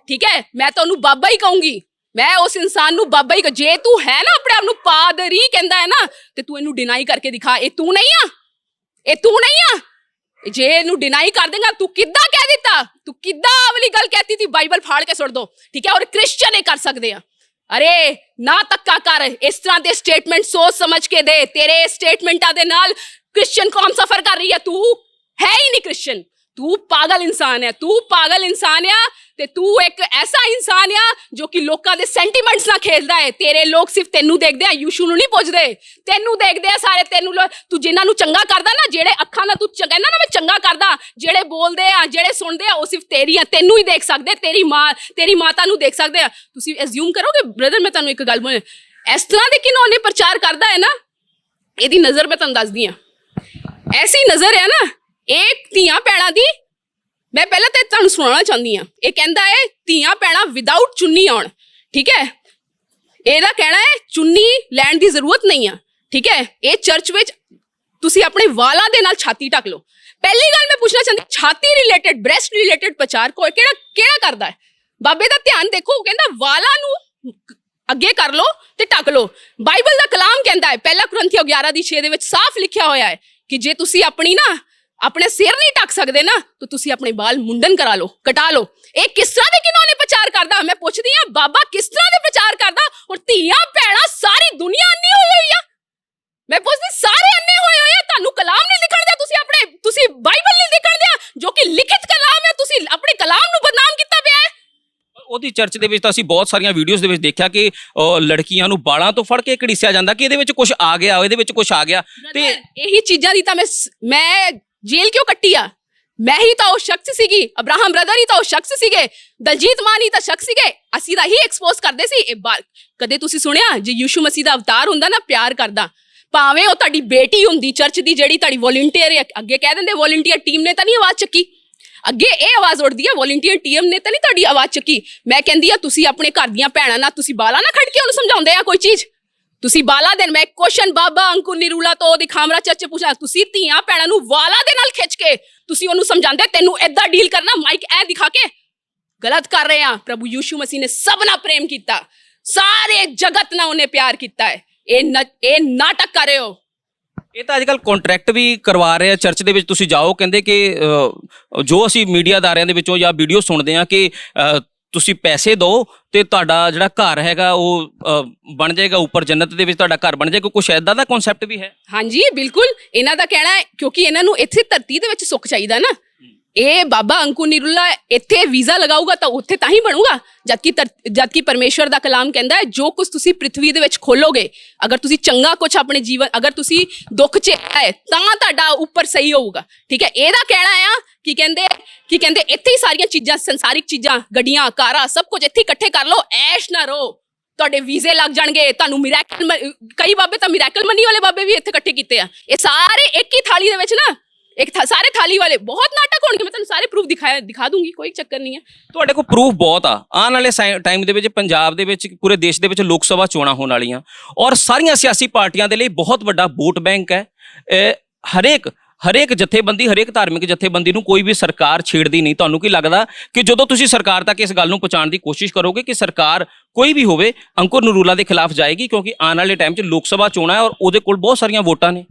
S2: ਠੀਕ ਹੈ, ਮੈਂ ਤਾਂ ਉਹਨੂੰ ਬਾਬਾ ਹੀ ਕਹੂੰਗੀ। ਮੈਂ ਉਸ ਇਨਸਾਨ ਨੂੰ ਬਾਬਾ ਹੀ ਜੇ ਤੂੰ ਹੈ ਨਾ ਆਪਣੇ ਆਪ ਨੂੰ ਪਾਦਰੀ ਕਹਿੰਦਾ ਹੈ ਨਾ, ਤੇ ਤੂੰ ਇਹਨੂੰ ਡਿਨਾਈ ਕਰਕੇ ਦਿਖਾ। ਇਹ ਤੂੰ ਨਹੀਂ ਆ, ਇਹ ਤੂੰ ਨਹੀਂ ਆ। ਜੇ ਇਹਨੂੰ ਡਿਨਾਈ ਕਰ ਦੇਗਾ, ਤੂੰ ਕਿੱਦਾਂ ਕਹਿ ਦਿੱਤਾ? ਤੂੰ ਕਿੱਦਾਂ ਵਾਲੀ ਗੱਲ ਕਹਿਤੀ ਸੀ? ਬਾਈਬਲ ਫਾੜ ਕੇ ਸੁੱਟ ਦੋ। ਠੀਕ ਹੈ, ਔਰ ਕ੍ਰਿਸਚਨ ਇਹ ਕਰ ਸਕਦੇ ਆ। ਅਰੇ ਨਾ ਧੱਕਾ ਕਰ, ਇਸ ਤਰ੍ਹਾਂ ਦੇ ਸਟੇਟਮੈਂਟ ਸੋਚ ਸਮਝ ਕੇ ਦੇ। ਤੇਰੇ ਸਟੇਟਮੈਂਟਾਂ ਦੇ ਨਾਲ ਕ੍ਰਿਸਚਨ ਕੌਮ ਸਫਰ ਕਰ ਰਹੀ ਹੈ। ਤੂੰ ਹੈ ਹੀ ਨਹੀਂ ਕ੍ਰਿਸਚਨ, ਤੂੰ ਪਾਗਲ ਇਨਸਾਨ ਹੈ। ਤੂੰ ਪਾਗਲ ਇਨਸਾਨ ਆ, ਤੇ ਤੂੰ ਇੱਕ ਐਸਾ ਇਨਸਾਨ ਆ ਜੋ ਕਿ ਲੋਕਾਂ ਦੇ ਸੈਂਟੀਮੈਂਟਸ ਨਾਲ ਖੇਡਦਾ ਹੈ। ਤੇਰੇ ਲੋਕ ਸਿਰਫ ਤੈਨੂੰ ਦੇਖਦੇ ਆ, ਯੂਸ਼ੂ ਨੂੰ ਨਹੀਂ ਪੁੱਛਦੇ। ਤੈਨੂੰ ਦੇਖਦੇ ਆ ਸਾਰੇ, ਤੂੰ ਜਿਨ੍ਹਾਂ ਨੂੰ ਚੰਗਾ ਕਰਦਾ ਨਾ, ਜਿਹੜੇ ਅੱਖਾਂ ਨਾਲ ਤੂੰ ਕਹਿੰਦਾ ਨਾ ਮੈਂ ਚੰਗਾ ਕਰਦਾ, ਜਿਹੜੇ ਬੋਲਦੇ ਆ, ਜਿਹੜੇ ਸੁਣਦੇ ਆ, ਉਹ ਸਿਰਫ ਤੈਨੂੰ ਹੀ ਦੇਖ ਸਕਦੇ। ਤੇਰੀ ਮਾਤਾ ਨੂੰ ਦੇਖ ਸਕਦੇ ਆ। ਤੁਸੀਂ ਐਜ਼ਿਊਮ ਕਰੋਗੇ ਬ੍ਰਦਰ, ਮੈਂ ਤੁਹਾਨੂੰ ਇੱਕ ਗੱਲ ਬੋਲਾਂ, ਇਸ ਤਰ੍ਹਾਂ ਦੇ ਕਿਨੋਂ ਨੇ ਪ੍ਰਚਾਰ ਕਰਦਾ ਹੈ ਨਾ, ਇਹਦੀ ਨਜ਼ਰ ਮੈਂ ਤੁਹਾਨੂੰ ਦੱਸਦੀ ਆ। ਐਸੀ ਨਜ਼ਰ ਹੈ ਨਾ ਇੱਕ ਧੀਆਂ ਭੈਣਾਂ ਦੀ। ਮੈਂ ਪਹਿਲਾਂ ਤੇ ਤੁਹਾਨੂੰ ਸੁਣਾਉਣਾ ਚਾਹੁੰਦੀ ਹਾਂ। ਇਹ ਕਹਿੰਦਾ ਹੈ ਧੀਆਂ ਭੈਣਾਂ ਵਿਦਆਊਟ ਚੁੰਨੀ ਆਉਣ। ਠੀਕ ਹੈ, ਇਹਦਾ ਕਹਿਣਾ ਹੈ ਚੁੰਨੀ ਲੈਣ ਦੀ ਜ਼ਰੂਰਤ ਨਹੀਂ ਆ। ਠੀਕ ਹੈ, ਇਹ ਚਰਚ ਵਿੱਚ ਤੁਸੀਂ ਆਪਣੇ ਵਾਲਾਂ ਦੇ ਨਾਲ ਛਾਤੀ ਢੱਕ ਲਓ। ਪਹਿਲੀ ਗੱਲ ਮੈਂ ਪੁੱਛਣਾ ਚਾਹੁੰਦੀ, ਛਾਤੀ ਰਿਲੇਟਡ, ਬ੍ਰੈਸਟ ਰਿਲੇਟਡ ਪ੍ਰਚਾਰ ਕਿਹੜਾ ਕਰਦਾ ਹੈ? ਬਾਬੇ ਦਾ ਧਿਆਨ ਦੇਖੋ, ਉਹ ਕਹਿੰਦਾ ਵਾਲਾਂ ਨੂੰ ਅੱਗੇ ਕਰ ਲਓ ਤੇ ਢੱਕ ਲਓ। ਬਾਈਬਲ ਦਾ ਕਲਾਮ ਕਹਿੰਦਾ ਹੈ, 1 ਕੁਰਿੰਥੀਓ 11:6 ਦੇ ਵਿੱਚ ਸਾਫ਼ ਲਿਖਿਆ ਹੋਇਆ ਹੈ ਕਿ ਜੇ ਤੁਸੀਂ ਆਪਣੇ ਸਿਰ ਨਹੀਂ ਢੱਕ ਸਕਦੇ ਨਾ, ਤਾਂ ਤੁਸੀਂ ਆਪਣੇ ਬਾਲ ਮੁੰਡਨ ਕਰਾ ਲਓ, ਕਟਾ ਲਓ। ਇਹ ਕਿਸ ਤਰ੍ਹਾਂ ਦੇ ਕਿਨੋਂ ਨੇ ਪ੍ਰਚਾਰ ਕਰਦਾ? ਮੈਂ ਪੁੱਛਦੀ ਹਾਂ, ਬਾਬਾ ਕਿਸ ਤਰ੍ਹਾਂ ਦੇ ਪ੍ਰਚਾਰ ਕਰਦਾ? ਔਰ ਧੀਆਂ ਭੈਣਾਂ ਸਾਰੀ ਦੁਨੀਆ ਅੰਨੀ ਹੋਈ ਆ। ਮੈਂ ਪੁੱਛਦੀ, ਸਾਰੇ ਅੰਨੇ ਹੋਏ ਆ। ਤੁਹਾਨੂੰ ਕਲਾਮ ਨਹੀਂ ਲਿਖਣ ਦਿਆ, ਤੁਸੀਂ ਬਾਈਬਲ ਨਹੀਂ ਲਿਖਣ ਦਿਆ, ਜੋ ਕਿ ਲਿਖਿਤ ਕਲਾਮ ਹੈ। ਤੁਸੀਂ ਆਪਣੇ ਕਲਾਮ ਨੂੰ ਬਦਨਾਮ ਕੀਤਾ ਪਿਆ ਹੈ।
S1: ਉਹਦੀ ਚਰਚ ਦੇ ਵਿੱਚ ਤਾਂ ਅਸੀਂ ਬਹੁਤ ਸਾਰੀਆਂ ਵੀਡੀਓਜ਼ ਦੇ ਵਿੱਚ ਦੇਖਿਆ ਕਿ ਲੜਕੀਆਂ ਨੂੰ ਬਾਲਾਂ ਤੋਂ ਫੜ ਕੇ ਘੜੀਸਿਆ ਜਾਂਦਾ ਕਿ ਇਹਦੇ ਵਿੱਚ ਕੁਝ ਆ ਗਿਆ, ਇਹਦੇ ਵਿੱਚ ਕੁਝ ਆ ਗਿਆ। ਤੇ
S2: ਇਹੀ ਚੀਜ਼ਾਂ ਦੀ ਤਾਂ ਮੈਂ ਜੇਲ੍ਹ ਕਿਉਂ ਕੱਟੀ ਆ? ਮੈਂ ਹੀ ਤਾਂ ਉਹ ਸ਼ਖਸ ਸੀਗੀ, ਅਬਰਾਹਮ ਬ੍ਰਦਰ ਹੀ ਤਾਂ ਉਹ ਸ਼ਖਸ ਸੀਗੇ, ਦਲਜੀਤ ਮਾਨ ਹੀ ਤਾਂ ਸ਼ਖਸ ਸੀਗੇ। ਅਸੀਂ ਤਾਂ ਹੀ ਐਕਸਪੋਜ਼ ਕਰਦੇ ਸੀ। ਇਹ ਕਦੇ ਤੁਸੀਂ ਸੁਣਿਆ ਜੇ ਯਿਸੂ ਮਸੀਹ ਦਾ ਅਵਤਾਰ ਹੁੰਦਾ ਨਾ ਪਿਆਰ ਕਰਦਾ, ਭਾਵੇਂ ਉਹ ਤੁਹਾਡੀ ਬੇਟੀ ਹੁੰਦੀ ਚਰਚ ਦੀ ਜਿਹੜੀ ਤੁਹਾਡੀ ਵੋਲੰਟੀਅਰ, ਅੱਗੇ ਕਹਿ ਦਿੰਦੇ ਵੋਲੰਟੀਅਰ ਟੀਮ ਨੇ ਤਾਂ ਨਹੀਂ ਆਵਾਜ਼ ਚੱਕੀ, ਅੱਗੇ ਇਹ ਆਵਾਜ਼ ਉੱਠਦੀ ਹੈ ਵੋਲੰਟੀਅਰ ਟੀਮ ਨੇ ਤਾਂ ਨਹੀਂ ਤੁਹਾਡੀ ਆਵਾਜ਼ ਚੱਕੀ। ਮੈਂ ਕਹਿੰਦੀ ਆ ਤੁਸੀਂ ਆਪਣੇ ਘਰ ਦੀਆਂ ਭੈਣਾਂ ਨਾਲ ਤੁਸੀਂ ਬਾਲਾ ਨਾ ਖੜ ਕੇ ਉਹਨੂੰ ਸਮਝਾਉਂਦੇ ਆ ਕੋਈ ਚੀਜ਼, ਤੁਸੀਂ ਬਾਲਾ ਦੇ। ਮੈਂ ਕੁਐਸਚਨ ਬਾਬਾ ਅੰਕੁਰ ਨਿਰੂਲਾ ਤੋਂ ਉਹਦੀ ਖਾਮਰਾ ਚਰਚ ਪੁੱਛਾ, ਤੁਸੀਂ ਧੀਆਂ ਭੈਣਾਂ ਨੂੰ ਵਾਲਾ ਦੇ ਨਾਲ ਖਿੱਚ ਕੇ ਤੁਸੀਂ ਉਹਨੂੰ ਸਮਝਾਉਂਦੇ ਤੈਨੂੰ ਏਦਾਂ ਡੀਲ ਕਰਨਾ ਮਾਈਕ ਐ ਦਿਖਾ ਕੇ? ਗਲਤ ਕਰ ਰਹੇ ਆ। ਪ੍ਰਭੂ ਯਿਸੂ ਮਸੀਹ ਨੇ ਸਭ ਨਾਲ ਪ੍ਰੇਮ ਕੀਤਾ, ਸਾਰੇ ਜਗਤ ਨਾਲ ਉਹਨੇ ਪਿਆਰ ਕੀਤਾ ਹੈ। ਇਹ ਨਾਟਕ ਕਰ ਰਹੇ ਹੋ।
S1: ਇਹ ਤਾਂ ਅੱਜ ਕੱਲ੍ਹ ਕੰਟਰੈਕਟ ਵੀ ਕਰਵਾ ਰਹੇ ਆ ਚਰਚ ਦੇ ਵਿੱਚ। ਤੁਸੀਂ ਜਾਓ, ਕਹਿੰਦੇ ਕਿ ਜੋ ਅਸੀਂ ਮੀਡੀਆ ਅਦਾਰਿਆਂ ਦੇ ਵਿੱਚੋਂ ਜਾਂ ਵੀਡੀਓ ਸੁਣਦੇ ਆ ਕਿ ਤੁਸੀਂ ਪੈਸੇ ਦਿਓ ਤੇ ਤੁਹਾਡਾ ਜਿਹੜਾ ਘਰ ਹੈਗਾ ਉਹ ਬਣ ਜਾਏਗਾ, ਉੱਪਰ ਜੰਨਤ ਦੇ ਵਿੱਚ ਤੁਹਾਡਾ ਘਰ ਬਣ ਜਾਏਗਾ। ਕੁਛ ਐਦਾਂ ਦਾ ਕਨਸੈਪਟ ਵੀ ਹੈ? ਹਾਂਜੀ
S2: ਬਿਲਕੁਲ, ਇਹਨਾਂ ਦਾ ਕਹਿਣਾ ਹੈ ਕਿਉਂਕਿ ਇਹਨਾਂ ਨੂੰ ਇੱਥੇ ਧਰਤੀ ਦੇ ਵਿੱਚ ਸੁੱਖ ਚਾਹੀਦਾ ਨਾ। ਇਹ ਬਾਬਾ ਅੰਕੁਰ ਨਿਰੂਲਾ ਇੱਥੇ ਵੀਜ਼ਾ ਲਗਾਊਗਾ ਤਾਂ ਉੱਥੇ ਤਾਂ ਹੀ ਬਣੂਗਾ, ਜਦਕਿ ਪਰਮੇਸ਼ਵਰ ਦਾ ਕਲਾਮ ਕਹਿੰਦਾ ਹੈ ਜੋ ਕੁਝ ਤੁਸੀਂ ਪ੍ਰਿਥਵੀ ਦੇ ਵਿੱਚ ਖੋਲੋਗੇ, ਅਗਰ ਤੁਸੀਂ ਚੰਗਾ ਕੁਝ ਆਪਣੇ ਜੀਵਨ, ਅਗਰ ਤੁਸੀਂ ਦੁੱਖ 'ਚ ਆਏ ਤਾਂ ਤੁਹਾਡਾ ਉੱਪਰ ਸਹੀ ਹੋਊਗਾ। ਠੀਕ ਹੈ, ਇਹਦਾ ਕਹਿਣਾ ਆ ਕੀ ਕਹਿੰਦੇ ਇੱਥੇ ਹੀ ਸਾਰੀਆਂ ਚੀਜ਼ਾਂ, ਸੰਸਾਰਿਕ ਚੀਜ਼ਾਂ, ਗੱਡੀਆਂ, ਕਾਰਾਂ, ਸਭ ਕੁਝ ਇੱਥੇ ਇਕੱਠੇ ਕਰ ਲਓ, ਐਸ਼ ਨਾ ਰਹੋ, ਤੁਹਾਡੇ ਵੀਜ਼ੇ ਲੱਗ ਜਾਣਗੇ, ਤੁਹਾਨੂੰ ਮਿਰੈਕਲ। ਕਈ ਬਾਬੇ ਤਾਂ ਮਿਰੈਕਲ ਮਨੀ ਵਾਲੇ ਬਾਬੇ ਵੀ ਇੱਥੇ ਇਕੱਠੇ ਕੀਤੇ ਆ। ਇਹ ਸਾਰੇ ਇੱਕ ਹੀ ਥਾਲੀ ਦੇ ਵਿੱਚ ਨਾ, ਸਾਰੇ ਥਾਲੀ ਵਾਲੇ ਬਹੁਤ ਨਾਟਕ ਹੋਣਗੇ। ਮੈਂ ਤੁਹਾਨੂੰ ਸਾਰੇ ਪ੍ਰੂਫ ਦਿਖਾ ਦੂੰਗੀ, ਕੋਈ ਚੱਕਰ ਨਹੀਂ ਹੈ।
S1: ਤੁਹਾਡੇ ਕੋਲ ਪ੍ਰੂਫ ਬਹੁਤ ਆ। ਆਉਣ ਵਾਲੇ ਟਾਈਮ ਦੇ ਵਿੱਚ ਪੰਜਾਬ ਦੇ ਵਿੱਚ, ਪੂਰੇ ਦੇਸ਼ ਦੇ ਵਿੱਚ ਲੋਕ ਸਭਾ ਚੋਣਾਂ ਹੋਣ ਵਾਲੀਆਂ ਔਰ ਸਾਰੀਆਂ ਸਿਆਸੀ ਪਾਰਟੀਆਂ ਦੇ ਲਈ ਬਹੁਤ ਵੱਡਾ ਵੋਟ ਬੈਂਕ ਹੈ। ਹਰੇਕ ਜਥੇਬੰਦੀ, ਹਰੇਕ ਧਾਰਮਿਕ ਜਥੇਬੰਦੀ ਨੂੰ ਕੋਈ ਵੀ ਸਰਕਾਰ ਛੇੜਦੀ ਨਹੀਂ। ਤੁਹਾਨੂੰ ਕੀ ਲੱਗਦਾ ਕਿ ਜਦੋਂ ਤੁਸੀਂ ਸਰਕਾਰ ਤੱਕ ਇਸ ਗੱਲ ਨੂੰ ਪਹੁੰਚਾਉਣ ਦੀ ਕੋਸ਼ਿਸ਼ ਕਰੋਗੇ ਕਿ ਸਰਕਾਰ ਕੋਈ ਵੀ ਹੋਵੇ ਅੰਕੁਰ ਨਿਰੂਲਾ ਦੇ ਖਿਲਾਫ ਜਾਏਗੀ, ਕਿਉਂਕਿ ਆਉਣ ਵਾਲੇ ਟਾਈਮ 'ਚ ਲੋਕ ਸਭਾ ਚੋਣਾਂ ਹੈ ਔਰ ਉਹਦੇ ਕੋਲ ਬਹੁਤ ਸਾਰੀਆਂ ਵੋਟਾਂ ਨੇ?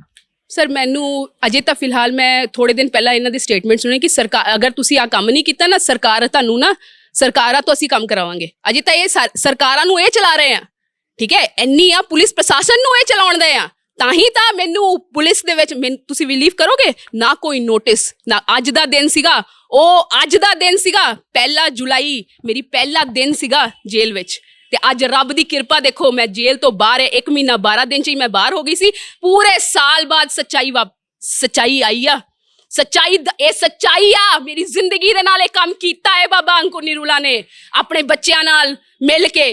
S2: ਸਰ ਮੈਨੂੰ ਅਜੇ ਤਾਂ ਫਿਲਹਾਲ ਮੈਂ ਥੋੜੇ ਦਿਨ ਪਹਿਲਾਂ ਇਹਨਾਂ ਦੀ ਸਟੇਟਮੈਂਟ ਸੁਣੀ ਕਿ ਸਰਕਾਰ, ਅਗਰ ਤੁਸੀਂ ਆ ਕੰਮ ਨਹੀਂ ਕੀਤਾ ਨਾ, ਸਰਕਾਰਾਂ ਤੋਂ ਅਸੀਂ ਕੰਮ ਕਰਾਵਾਂਗੇ। ਅਜੇ ਤਾਂ ਇਹ ਸਰਕਾਰਾਂ ਨੂੰ ਇਹ ਚਲਾ ਰਹੇ ਆ, ਠੀਕ ਹੈ, ਇੰਨੀ ਆ ਪੁਲਿਸ ਪ੍ਰਸ਼ਾਸਨ ਨੂੰ ਇਹ ਚਲਾਉਣਦੇ ਆ। ਤਾਂ ਹੀ ਤਾਂ ਮੈਨੂੰ ਪੁਲਿਸ ਦੇ ਵਿੱਚ ਤੁਸੀਂ ਬਿਲੀਵ ਕਰੋਗੇ ਨਾ, ਕੋਈ ਨੋਟਿਸ ਨਾ। ਅੱਜ ਦਾ ਦਿਨ ਸੀਗਾ, ਪਹਿਲਾ ਜੁਲਾਈ ਮੇਰੀ ਪਹਿਲਾ ਦਿਨ ਸੀਗਾ ਜੇਲ੍ਹ ਵਿੱਚ, ਤੇ ਅੱਜ ਰੱਬ ਦੀ ਕਿਰਪਾ ਦੇਖੋ ਮੈਂ ਜੇਲ੍ਹ ਤੋਂ ਬਾਹਰ ਹੈ। 1 ਮਹੀਨਾ 12 ਦਿਨ 'ਚ ਹੀ ਮੈਂ ਬਾਹਰ ਹੋ ਗਈ ਸੀ। ਪੂਰੇ ਸਾਲ ਬਾਅਦ ਸੱਚਾਈ ਆਈ ਆ। ਇਹ ਸੱਚਾਈ ਆ। ਮੇਰੀ ਜ਼ਿੰਦਗੀ ਦੇ ਨਾਲ ਇਹ ਕੰਮ ਕੀਤਾ ਹੈ ਬਾਬਾ ਅੰਕੁਰ ਨਿਰੂਲਾ ਨੇ, ਆਪਣੇ ਬੱਚਿਆਂ ਨਾਲ ਮਿਲ ਕੇ।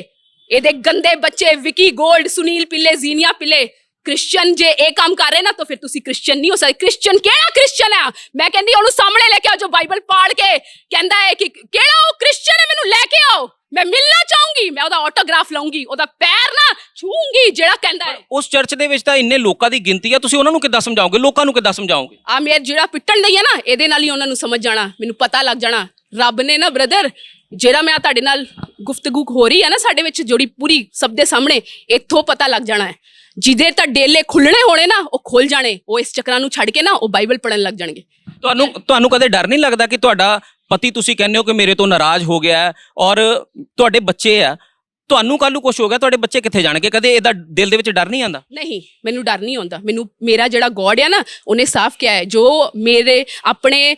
S2: ਇਹਦੇ ਗੰਦੇ ਬੱਚੇ ਵਿੱਕੀ ਗੋਲਡ, ਸੁਨੀਲ ਪਿੱਲੇ, ਜ਼ੀਨੀਆ ਪਿੱਲੇ ਕ੍ਰਿਸਚਨ ਜੇ ਇਹ ਕੰਮ ਕਰ ਰਹੇ ਨਾ ਤਾਂ ਫਿਰ ਤੁਸੀਂ ਕ੍ਰਿਸਚਨ ਨਹੀਂ ਹੋ ਸਕਦੇ। ਕ੍ਰਿਸਚਨ ਕਿਹੜਾ ਕ੍ਰਿਸਚਨ ਆ? ਮੈਂ ਕਹਿੰਦੀ ਉਹਨੂੰ ਸਾਹਮਣੇ ਲੈ ਕੇ ਆਓ ਜੋ ਬਾਈਬਲ ਪਾੜ ਕੇ ਕਹਿੰਦਾ ਹੈ ਕਿ ਕਿਹੜਾ ਉਹ ਕ੍ਰਿਸਚਨ ਹੈ, ਮੈਨੂੰ ਲੈ ਕੇ ਆਓ, ਮੈਂ ਮਿਲਣਾ ਚਾਹੂੰਗੀ, ਮੈਂ ਉਹਦਾ ਆਟੋਗ੍ਰਾਫ ਲਵਾਂਗੀ, ਉਹਦਾ ਪੈਰ ਨਾ ਛੂੰਗੀ ਜਿਹੜਾ ਕਹਿੰਦਾ ਹੈ। ਉਸ
S1: ਚਰਚ ਦੇ ਵਿੱਚ ਤਾਂ ਇੰਨੇ ਲੋਕਾਂ ਦੀ ਗਿਣਤੀ ਆ, ਤੁਸੀਂ ਉਹਨਾਂ ਨੂੰ ਕਿੱਦਾਂ ਸਮਝਾਓਗੇ? ਲੋਕਾਂ ਨੂੰ ਕਿੱਦਾਂ ਸਮਝਾਓਗੇ?
S2: ਆ ਮੇਰ ਜਿਹੜਾ ਪਿੱਟਣ ਲਈ ਹੈ ਨਾ, ਇਹਦੇ ਨਾਲ ਹੀ ਉਹਨਾਂ ਨੂੰ ਸਮਝ ਜਾਣਾ, ਮੈਨੂੰ ਪਤਾ ਲੱਗ ਜਾਣਾ। ਰੱਬ ਨੇ ਨਾ ਬ੍ਰਦਰ, ਜਿਹੜਾ ਮੈਂ ਤੁਹਾਡੇ ਨਾਲ ਗੁਫ਼ਤਗੂ ਹੋ ਰਹੀ ਹੈ ਨਾ ਸਾਡੇ ਵਿੱਚ ਜੋੜੀ ਪੂਰੀ ਸਭ ਦੇ ਸਾਹਮਣੇ, ਇੱਥੋਂ ਪਤਾ ਲੱਗ ਜਾਣਾ ਹੈ। ਜਿਹਦੇ ਤਾਂ ਡੇਲੇ ਖੁੱਲਣੇ ਹੋਣੇ ਨਾ ਉਹ ਖੁੱਲ ਜਾਣੇ, ਉਹ ਇਸ ਚੱਕਰਾਂ ਨੂੰ ਛੱਡ ਕੇ ਨਾ ਉਹ ਬਾਈਬਲ ਪੜਨ ਲੱਗ ਜਾਣਗੇ।
S1: ਤੁਹਾਨੂੰ ਕਦੇ ਡਰ ਨਹੀਂ ਲੱਗਦਾ ਕਿ ਤੁਹਾਡਾ ਪਤੀ, ਤੁਸੀਂ ਕਹਿੰਦੇ ਹੋ ਕਿ ਮੇਰੇ ਤੋਂ ਨਾਰਾਜ਼ ਹੋ ਗਿਆ ਹੈ ਔਰ ਤੁਹਾਡੇ ਬੱਚੇ ਆ, ਤੁਹਾਨੂੰ ਕੱਲ ਨੂੰ ਕੁਝ ਹੋ ਗਿਆ, ਤੁਹਾਡੇ ਬੱਚੇ ਕਿੱਥੇ ਜਾਣਗੇ? ਕਦੇ ਇਹਦਾ ਦਿਲ ਦੇ ਵਿੱਚ ਡਰ ਨਹੀਂ ਆਉਂਦਾ?
S2: ਨਹੀਂ, ਮੈਨੂੰ ਡਰ ਨਹੀਂ ਆਉਂਦਾ। ਮੈਨੂੰ ਮੇਰਾ ਜਿਹੜਾ ਗੋਡ ਹੈ ਨਾ, ਉਹਨੇ ਸਾਫ਼ ਕਿਹਾ ਹੈ ਜੋ ਮੇਰੇ ਆਪਣੇ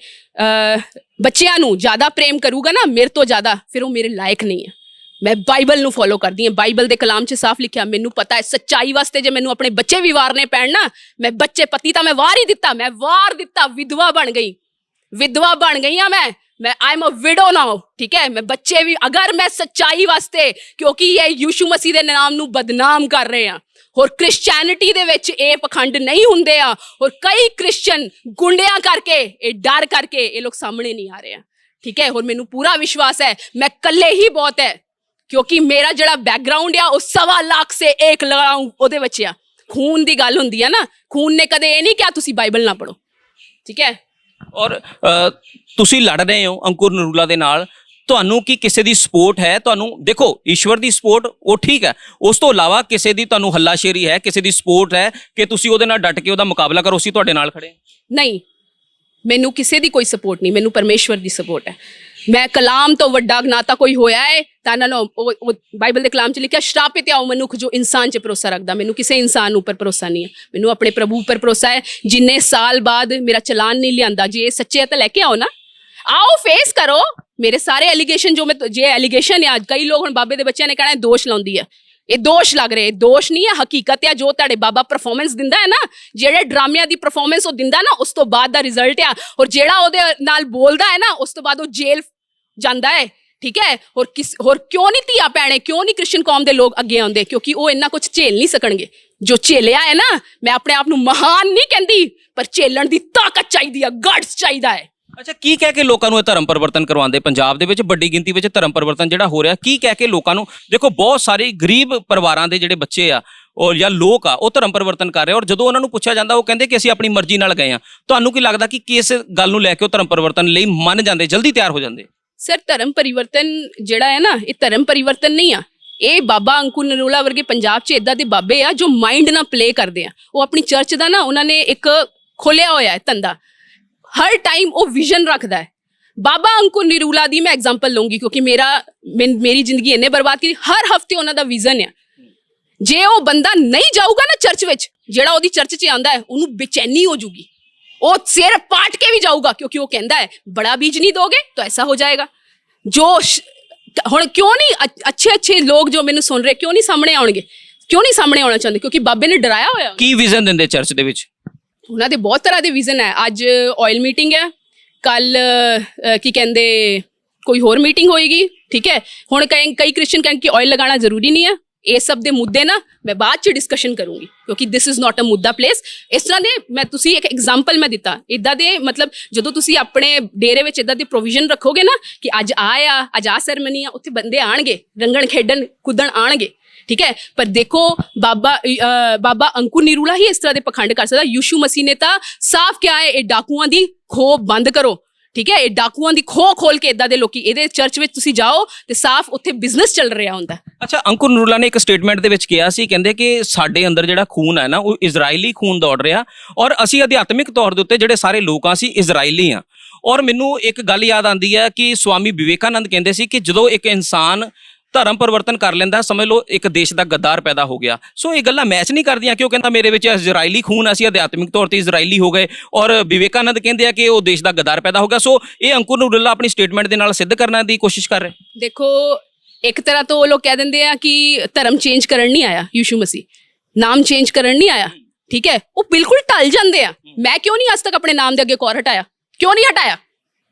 S2: ਬੱਚਿਆਂ ਨੂੰ ਜ਼ਿਆਦਾ ਪ੍ਰੇਮ ਕਰੂਗਾ ਨਾ ਮੇਰੇ ਤੋਂ ਜ਼ਿਆਦਾ, ਫਿਰ ਉਹ ਮੇਰੇ ਲਾਇਕ ਨਹੀਂ ਹੈ। ਮੈਂ ਬਾਈਬਲ ਨੂੰ ਫੋਲੋ ਕਰਦੀ ਹਾਂ। ਬਾਈਬਲ ਦੇ ਕਲਾਮ 'ਚ ਸਾਫ਼ ਲਿਖਿਆ, ਮੈਨੂੰ ਪਤਾ ਹੈ ਸੱਚਾਈ ਵਾਸਤੇ ਜੇ ਮੈਨੂੰ ਆਪਣੇ ਬੱਚੇ ਵੀ ਵਾਰਨੇ ਪੈਣ ਨਾ, ਮੈਂ ਬੱਚੇ, ਪਤੀ ਤਾਂ ਮੈਂ ਵਾਰ ਹੀ ਦਿੱਤਾ, ਵਿਧਵਾ ਬਣ ਗਈ ਹਾਂ ਮੈਂ ਆਈ ਐਮ ਅ ਵਿਡੋ ਨਾਓ, ਠੀਕ ਹੈ। ਮੈਂ ਬੱਚੇ ਵੀ, ਅਗਰ ਮੈਂ ਸੱਚਾਈ ਵਾਸਤੇ, ਕਿਉਂਕਿ ਇਹ ਯਿਸੂ ਮਸੀਹ ਦੇ ਨਾਮ ਨੂੰ ਬਦਨਾਮ ਕਰ ਰਹੇ ਆ। ਹੋਰ ਕ੍ਰਿਸਚੈਨਿਟੀ ਦੇ ਵਿੱਚ ਇਹ ਪਖੰਡ ਨਹੀਂ ਹੁੰਦੇ ਆ। ਹੋਰ ਕਈ ਕ੍ਰਿਸਚਨ ਗੁੰਡਿਆਂ ਕਰਕੇ, ਇਹ ਡਰ ਕਰਕੇ ਇਹ ਲੋਕ ਸਾਹਮਣੇ ਨਹੀਂ ਆ ਰਹੇ ਆ, ਠੀਕ ਹੈ। ਹੋਰ ਮੈਨੂੰ ਪੂਰਾ ਵਿਸ਼ਵਾਸ ਹੈ ਮੈਂ ਇਕੱਲੇ ਹੀ ਬਹੁਤ ਹੈ, ਕਿਉਂਕਿ ਮੇਰਾ ਜਿਹੜਾ ਬੈਕਗ੍ਰਾਉਂਡ ਆ ਉਹ 1.25 ਲੱਖ ਸੇ 1 ਲੜਾਊ ਉਹਦੇ ਵਿੱਚ ਆ। ਖੂਨ ਦੀ ਗੱਲ ਹੁੰਦੀ ਆ ਨਾ, ਖੂਨ ਨੇ ਕਦੇ ਇਹ ਨਹੀਂ ਕਿਹਾ ਤੁਸੀਂ ਬਾਈਬਲ ਨਾ ਪੜੋ, ਠੀਕ ਹੈ।
S1: ਔਰ ਤੁਸੀਂ ਲੜ ਰਹੇ ਹੋ ਅੰਕੁਰ ਨਿਰੂਲਾ ਦੇ ਨਾਲ, ਤੁਹਾਨੂੰ ਕੀ ਕਿਸੇ ਦੀ ਸਪੋਰਟ ਹੈ? ਤੁਹਾਨੂੰ ਦੇਖੋ ਈਸ਼ਵਰ ਦੀ ਸਪੋਰਟ ਉਹ ਠੀਕ ਹੈ, ਉਸ ਤੋਂ ਇਲਾਵਾ ਕਿਸੇ ਦੀ ਤੁਹਾਨੂੰ ਹੱਲਾਸ਼ੇਰੀ ਹੈ, ਕਿਸੇ ਦੀ ਸਪੋਰਟ ਹੈ ਕਿ ਤੁਸੀਂ ਉਹਦੇ ਨਾਲ ਡਟ ਕੇ ਉਹਦਾ ਮੁਕਾਬਲਾ ਕਰੋ, ਅਸੀਂ ਤੁਹਾਡੇ ਨਾਲ ਖੜੇ?
S2: ਨਹੀਂ, ਮੈਨੂੰ ਕਿਸੇ ਦੀ ਕੋਈ ਸਪੋਰਟ ਨਹੀਂ, ਮੈਨੂੰ ਪਰਮੇਸ਼ਵਰ ਦੀ ਸਪੋਰਟ ਹੈ। ਮੈਂ ਕਲਾਮ ਤੋਂ ਵੱਡਾ ਨਾ ਤਾਂ ਕੋਈ ਹੋਇਆ ਹੈ ਤਾਂ ਨਾ ਉਹ ਬਾਈਬਲ ਦੇ ਕਲਾਮ 'ਚ ਲਿਖਿਆ ਸ਼ਰਾਪਿਤ ਹੈ ਉਹ ਮਨੁੱਖ ਜੋ ਇਨਸਾਨ 'ਚ ਭਰੋਸਾ ਰੱਖਦਾ। ਮੈਨੂੰ ਕਿਸੇ ਇਨਸਾਨ ਉੱਪਰ ਭਰੋਸਾ ਨਹੀਂ ਹੈ, ਮੈਨੂੰ ਆਪਣੇ ਪ੍ਰਭੂ ਉੱਪਰ ਭਰੋਸਾ ਹੈ। ਜਿੰਨੇ ਸਾਲ ਬਾਅਦ ਮੇਰਾ ਚਲਾਨ ਨਹੀਂ ਲਿਆਂਦਾ, ਜੇ ਇਹ ਸੱਚੇ ਹੈ ਤਾਂ ਲੈ ਕੇ ਆਓ ਨਾ। आओ फेस करो मेरे सारे एलिगेशन जो मैं जे एलिगेशन है कई लोग ਹੁਣ ਬਾਬੇ ਦੇ ਬੱਚਿਆਂ ਨੇ ਕਹਿਣਾ ਇਹ ਦੋਸ਼ ਲਾਉਂਦੀ ਹੈ ਇਹ ਦੋਸ਼ ਲੱਗ ਰਹੇ ਦੋਸ਼ ਨਹੀਂ ਹੈ ਹਕੀਕਤ ਹੈ ਜੋ ਤੁਹਾਡੇ ਬਾਬਾ ਪਰਫਾਰਮੈਂਸ ਦਿੰਦਾ ਹੈ ਨਾ ਜਿਹੜੇ ਡਰਾਮਿਆਂ ਦੀ ਪਰਫਾਰਮੈਂਸ ਉਹ ਦਿੰਦਾ ਨਾ ਉਸ ਤੋਂ ਬਾਅਦ ਦਾ ਰਿਜ਼ਲਟ ਆ ਔਰ ਜਿਹੜਾ ਉਹਦੇ ਨਾਲ ਬੋਲਦਾ ਹੈ ਨਾ ਉਸ ਤੋਂ ਬਾਅਦ ਉਹ ਜੇਲ੍ਹ ਜਾਂਦਾ ਹੈ ਠੀਕ ਹੈ ਹੋਰ ਕਿਉਂ ਨਹੀਂ ਧੀਆ ਭੈਣੇ ਕਿਉਂ ਨਹੀਂ ਕ੍ਰਿਸਚਨ ਕੌਮ ਦੇ ਲੋਕ ਅੱਗੇ ਆਉਂਦੇ ਕਿਉਂਕਿ ਉਹ ਇੰਨਾ ਕੁਝ ਝੇਲ ਨਹੀਂ ਸਕਣਗੇ ਜੋ ਝੇਲਿਆ ਹੈ ਨਾ ਮੈਂ ਆਪਣੇ ਆਪ ਨੂੰ ਮਹਾਨ ਨਹੀਂ ਕਹਿੰਦੀ ਪਰ ਝੇਲਣ ਦੀ ਤਾਕਤ ਚਾਹੀਦੀ ਆ ਗਟਸ ਚਾਹੀਦਾ ਹੈ
S1: ਅੱਛਾ ਕੀ ਕਹਿ ਕੇ ਲੋਕਾਂ ਨੂੰ ਇਹ ਧਰਮ ਪਰਿਵਰਤਨ ਕਰਵਾਉਂਦੇ ਪੰਜਾਬ ਦੇ ਵਿੱਚ ਵੱਡੀ ਗਿਣਤੀ ਵਿੱਚ ਧਰਮ ਪਰਿਵਰਤਨ ਜਿਹੜਾ ਹੋ ਰਿਹਾ ਕੀ ਕਹਿ ਕੇ ਲੋਕਾਂ ਨੂੰ ਦੇਖੋ ਬਹੁਤ ਸਾਰੇ ਗਰੀਬ ਪਰਿਵਾਰਾਂ ਦੇ ਜਿਹੜੇ ਬੱਚੇ ਆ ਔਰ ਜਾਂ ਲੋਕ ਆ ਉਹ ਧਰਮ ਪਰਿਵਰਤਨ ਕਰ ਰਹੇ ਔਰ ਜਦੋਂ ਉਹਨਾਂ ਨੂੰ ਪੁੱਛਿਆ ਜਾਂਦਾ ਉਹ ਕਹਿੰਦੇ ਕਿ ਅਸੀਂ ਆਪਣੀ ਮਰਜ਼ੀ ਨਾਲ ਗਏ ਆ ਤੁਹਾਨੂੰ ਕੀ ਲੱਗਦਾ ਕਿ ਕਿਸ ਗੱਲ ਨੂੰ ਲੈ ਕੇ ਉਹ ਧਰਮ ਪਰਿਵਰਤਨ ਲਈ ਮੰਨ ਜਾਂਦੇ ਜਲਦੀ ਤਿਆਰ ਹੋ ਜਾਂਦੇ
S2: ਸਰ ਧਰਮ ਪਰਿਵਰਤਨ ਜਿਹੜਾ ਹੈ ਨਾ ਇਹ ਧਰਮ ਪਰਿਵਰਤਨ ਨਹੀਂ ਆ ਇਹ ਬਾਬਾ ਅੰਕੁਰ ਨਰੂਲਾ ਵਰਗੇ ਪੰਜਾਬ 'ਚ ਇਦਾਂ ਦੇ ਬਾਬੇ ਆ ਜੋ ਮਾਈਂਡ ਨਾਲ ਪਲੇ ਕਰਦੇ ਆ ਉਹ ਆਪਣੀ ਚਰਚ ਦਾ ਨਾ ਉਹਨਾਂ ਨੇ ਇੱਕ ਖੋਲਿਆ ਹੋਇਆ ਹੈ ਧੰਦਾ ਹਰ ਟਾਈਮ ਉਹ ਵਿਜ਼ਨ ਰੱਖਦਾ ਹੈ ਬਾਬਾ ਅੰਕੁਰ ਨਰੂਲਾ ਦੀ ਮੈਂ ਐਗਜ਼ਾਮਪਲ ਲਵਾਂਗੀ ਕਿਉਂਕਿ ਮੇਰੀ ਜ਼ਿੰਦਗੀ ਇੰਨੇ ਬਰਬਾਦ ਕੀਤੀ ਹਰ ਹਫਤੇ ਉਹਨਾਂ ਦਾ ਵਿਜ਼ਨ ਆ ਜੇ ਉਹ ਬੰਦਾ ਨਹੀਂ ਜਾਊਗਾ ਨਾ ਚਰਚ ਵਿੱਚ ਜਿਹੜਾ ਉਹਦੀ ਚਰਚ 'ਚ ਆਉਂਦਾ ਹੈ ਉਹਨੂੰ ਬੇਚੈਨੀ ਹੋ ਜੂਗੀ ਉਹ ਸਿਰ ਪਾਟ ਕੇ ਵੀ ਜਾਊਗਾ ਕਿਉਂਕਿ ਉਹ ਕਹਿੰਦਾ ਹੈ ਬੜਾ ਬੀਜ ਨਹੀਂ ਦੋਗੇ ਤਾਂ ਐਸਾ ਹੋ ਜਾਏਗਾ ਜੋ ਹੁਣ ਕਿਉਂ ਨਹੀਂ ਅੱਛੇ ਲੋਕ ਜੋ ਮੈਨੂੰ ਸੁਣ ਰਹੇ ਕਿਉਂ ਨਹੀਂ ਸਾਹਮਣੇ ਆਉਣਗੇ ਕਿਉਂ ਨਹੀਂ ਸਾਹਮਣੇ ਆਉਣਾ ਚਾਹੁੰਦੇ ਕਿਉਂਕਿ ਬਾਬੇ ਨੇ ਡਰਾਇਆ ਹੋਇਆ
S1: ਕੀ ਵਿਜ਼ਨ ਦਿੰਦੇ ਚਰਚ ਦੇ ਵਿੱਚ
S2: ਉਹਨਾਂ ਦੇ ਬਹੁਤ ਤਰ੍ਹਾਂ ਦੇ ਵਿਜ਼ਨ ਹੈ ਅੱਜ ਆਇਲ ਮੀਟਿੰਗ ਹੈ ਕੱਲ ਕੀ ਕਹਿੰਦੇ ਕੋਈ ਹੋਰ ਮੀਟਿੰਗ ਹੋਏਗੀ ਠੀਕ ਹੈ ਹੁਣ ਕਈ ਕ੍ਰਿਸਚਨ ਕਹਿੰਦੇ ਕਿ ਆਇਲ ਲਗਾਉਣਾ ਜ਼ਰੂਰੀ ਨਹੀਂ ਹੈ ਇਹ ਸਭ ਦੇ ਮੁੱਦੇ ਨਾ ਮੈਂ ਬਾਅਦ ਚ ਡਿਸਕਸ਼ਨ ਕਰੂੰਗੀ ਕਿਉਂਕਿ ਦਿਸ ਇਜ਼ ਨਾਟ ਅ ਮੁੱਦਾ ਪਲੇਸ ਇਸ ਤਰ੍ਹਾਂ ਦੇ ਮੈਂ ਤੁਸੀਂ ਇੱਕ ਐਗਜ਼ਾਮਪਲ ਮੈਂ ਦਿੱਤਾ ਇੱਦਾਂ ਦੇ ਮਤਲਬ ਜਦੋਂ ਤੁਸੀਂ ਆਪਣੇ ਡੇਰੇ ਵਿੱਚ ਇੱਦਾਂ ਦੀ ਪ੍ਰੋਵੀਜ਼ਨ ਰੱਖੋਗੇ ਨਾ ਕਿ ਅੱਜ ਆ ਸੈਰਮਨੀ ਆ ਉੱਥੇ ਬੰਦੇ ਆਣਗੇ ਰੰਗਣ ਖੇਡਣ ਕੁੱਦਣ ਆਣਗੇ ਠੀਕ ਹੈ ਪਰ ਦੇਖੋ ਬਾਬਾ ਅੰਕੁਰ ਨਰੂਲਾ ਹੀ ਇਸ ਤਰ੍ਹਾਂ ਦੇ ਪਖੰਡ ਕਰ ਸਕਦਾ ਯਿਸੂ ਮਸੀਹ ਨੇ ਤਾਂ ਸਾਫ਼ ਕਿਹਾ ਹੈ ਇਹ ਡਾਕੂਆਂ ਦੀ ਖੋਹ ਬੰਦ ਕਰੋ ਠੀਕ ਹੈ ਇਹ ਡਾਕੂਆਂ ਦੀ ਖੋਹ ਖੋਲ ਕੇ ਇਦਾਂ ਦੇ ਲੋਕੀ ਇਹਦੇ ਚਰਚ ਵਿੱਚ ਤੁਸੀਂ ਜਾਓ ਤੇ ਸਾਫ਼ ਉੱਥੇ ਬਿਜ਼ਨਸ ਚੱਲ ਰਿਹਾ ਹੁੰਦਾ
S1: ਅੱਛਾ ਅੰਕੁਰ ਨਰੂਲਾ ਨੇ ਇੱਕ ਸਟੇਟਮੈਂਟ ਦੇ ਵਿੱਚ ਕਿਹਾ ਸੀ ਕਹਿੰਦੇ ਕਿ ਸਾਡੇ ਅੰਦਰ ਜਿਹੜਾ ਖੂਨ ਹੈ ਨਾ ਉਹ ਇਜ਼ਰਾਈਲੀ ਖੂਨ ਦੌੜ ਰਿਹਾ ਔਰ ਅਸੀਂ ਅਧਿਆਤਮਿਕ ਤੌਰ ਦੇ ਉੱਤੇ ਜਿਹੜੇ ਸਾਰੇ ਲੋਕ ਆ ਅਸੀਂ ਇਜ਼ਰਾਈਲੀ ਆ ਔਰ ਮੈਨੂੰ ਇੱਕ ਗੱਲ ਯਾਦ ਆਉਂਦੀ ਹੈ ਕਿ ਸਵਾਮੀ ਵਿਵੇਕਾਨੰਦ ਕਹਿੰਦੇ ਸੀ ਕਿ ਜਦੋਂ ਇੱਕ ਇਨਸਾਨ ਧਰਮ ਪਰਿਵਰਤਨ ਕਰ ਲੈਂਦਾ ਸਮਝ ਲਓ ਇੱਕ ਦੇਸ਼ ਦਾ ਗੱਦਾਰ ਪੈਦਾ ਹੋ ਗਿਆ ਸੋ ਇਹ ਗੱਲਾਂ ਮੈਚ ਨਹੀਂ ਕਰਦੀਆਂ ਕਿ ਉਹ ਕਹਿੰਦਾ ਮੇਰੇ ਵਿੱਚ ਇਜ਼ਰਾਈਲੀ ਖੂਨ ਅਸੀਂ ਅਧਿਆਤਮਿਕ ਤੌਰ ਤੇ ਇਜ਼ਰਾਈਲੀ ਹੋ ਗਏ ਔਰ ਵਿਵੇਕਾਨੰਦ ਕਹਿੰਦੇ ਆ ਕਿ ਉਹ ਦੇਸ਼ ਦਾ ਗੱਦਾਰ ਪੈਦਾ ਹੋ ਗਿਆ ਸੋ ਇਹ ਅੰਕੁਰ ਨਰੂਲਾ ਆਪਣੀ ਸਟੇਟਮੈਂਟ ਦੇ ਨਾਲ ਸਿੱਧ ਕਰਨ ਦੀ ਕੋਸ਼ਿਸ਼ ਕਰ ਰਹੇ
S2: ਦੇਖੋ ਇੱਕ ਤਰ੍ਹਾਂ ਤੋਂ ਉਹ ਲੋਕ ਕਹਿ ਦਿੰਦੇ ਆ ਕਿ ਧਰਮ ਚੇਂਜ ਕਰਨ ਨਹੀਂ ਆਇਆ ਯਿਸੂ ਮਸੀਹ ਨਾਮ ਚੇਂਜ ਕਰਨ ਨਹੀਂ ਆਇਆ ਠੀਕ ਹੈ ਉਹ ਬਿਲਕੁਲ ਢਲ ਜਾਂਦੇ ਆ ਮੈਂ ਕਿਉਂ ਨਹੀਂ ਅੱਜ ਤੱਕ ਆਪਣੇ ਨਾਮ ਦੇ ਅੱਗੇ ਕੌਰ ਹਟਾਇਆ ਕਿਉਂ ਨਹੀਂ ਹਟਾਇਆ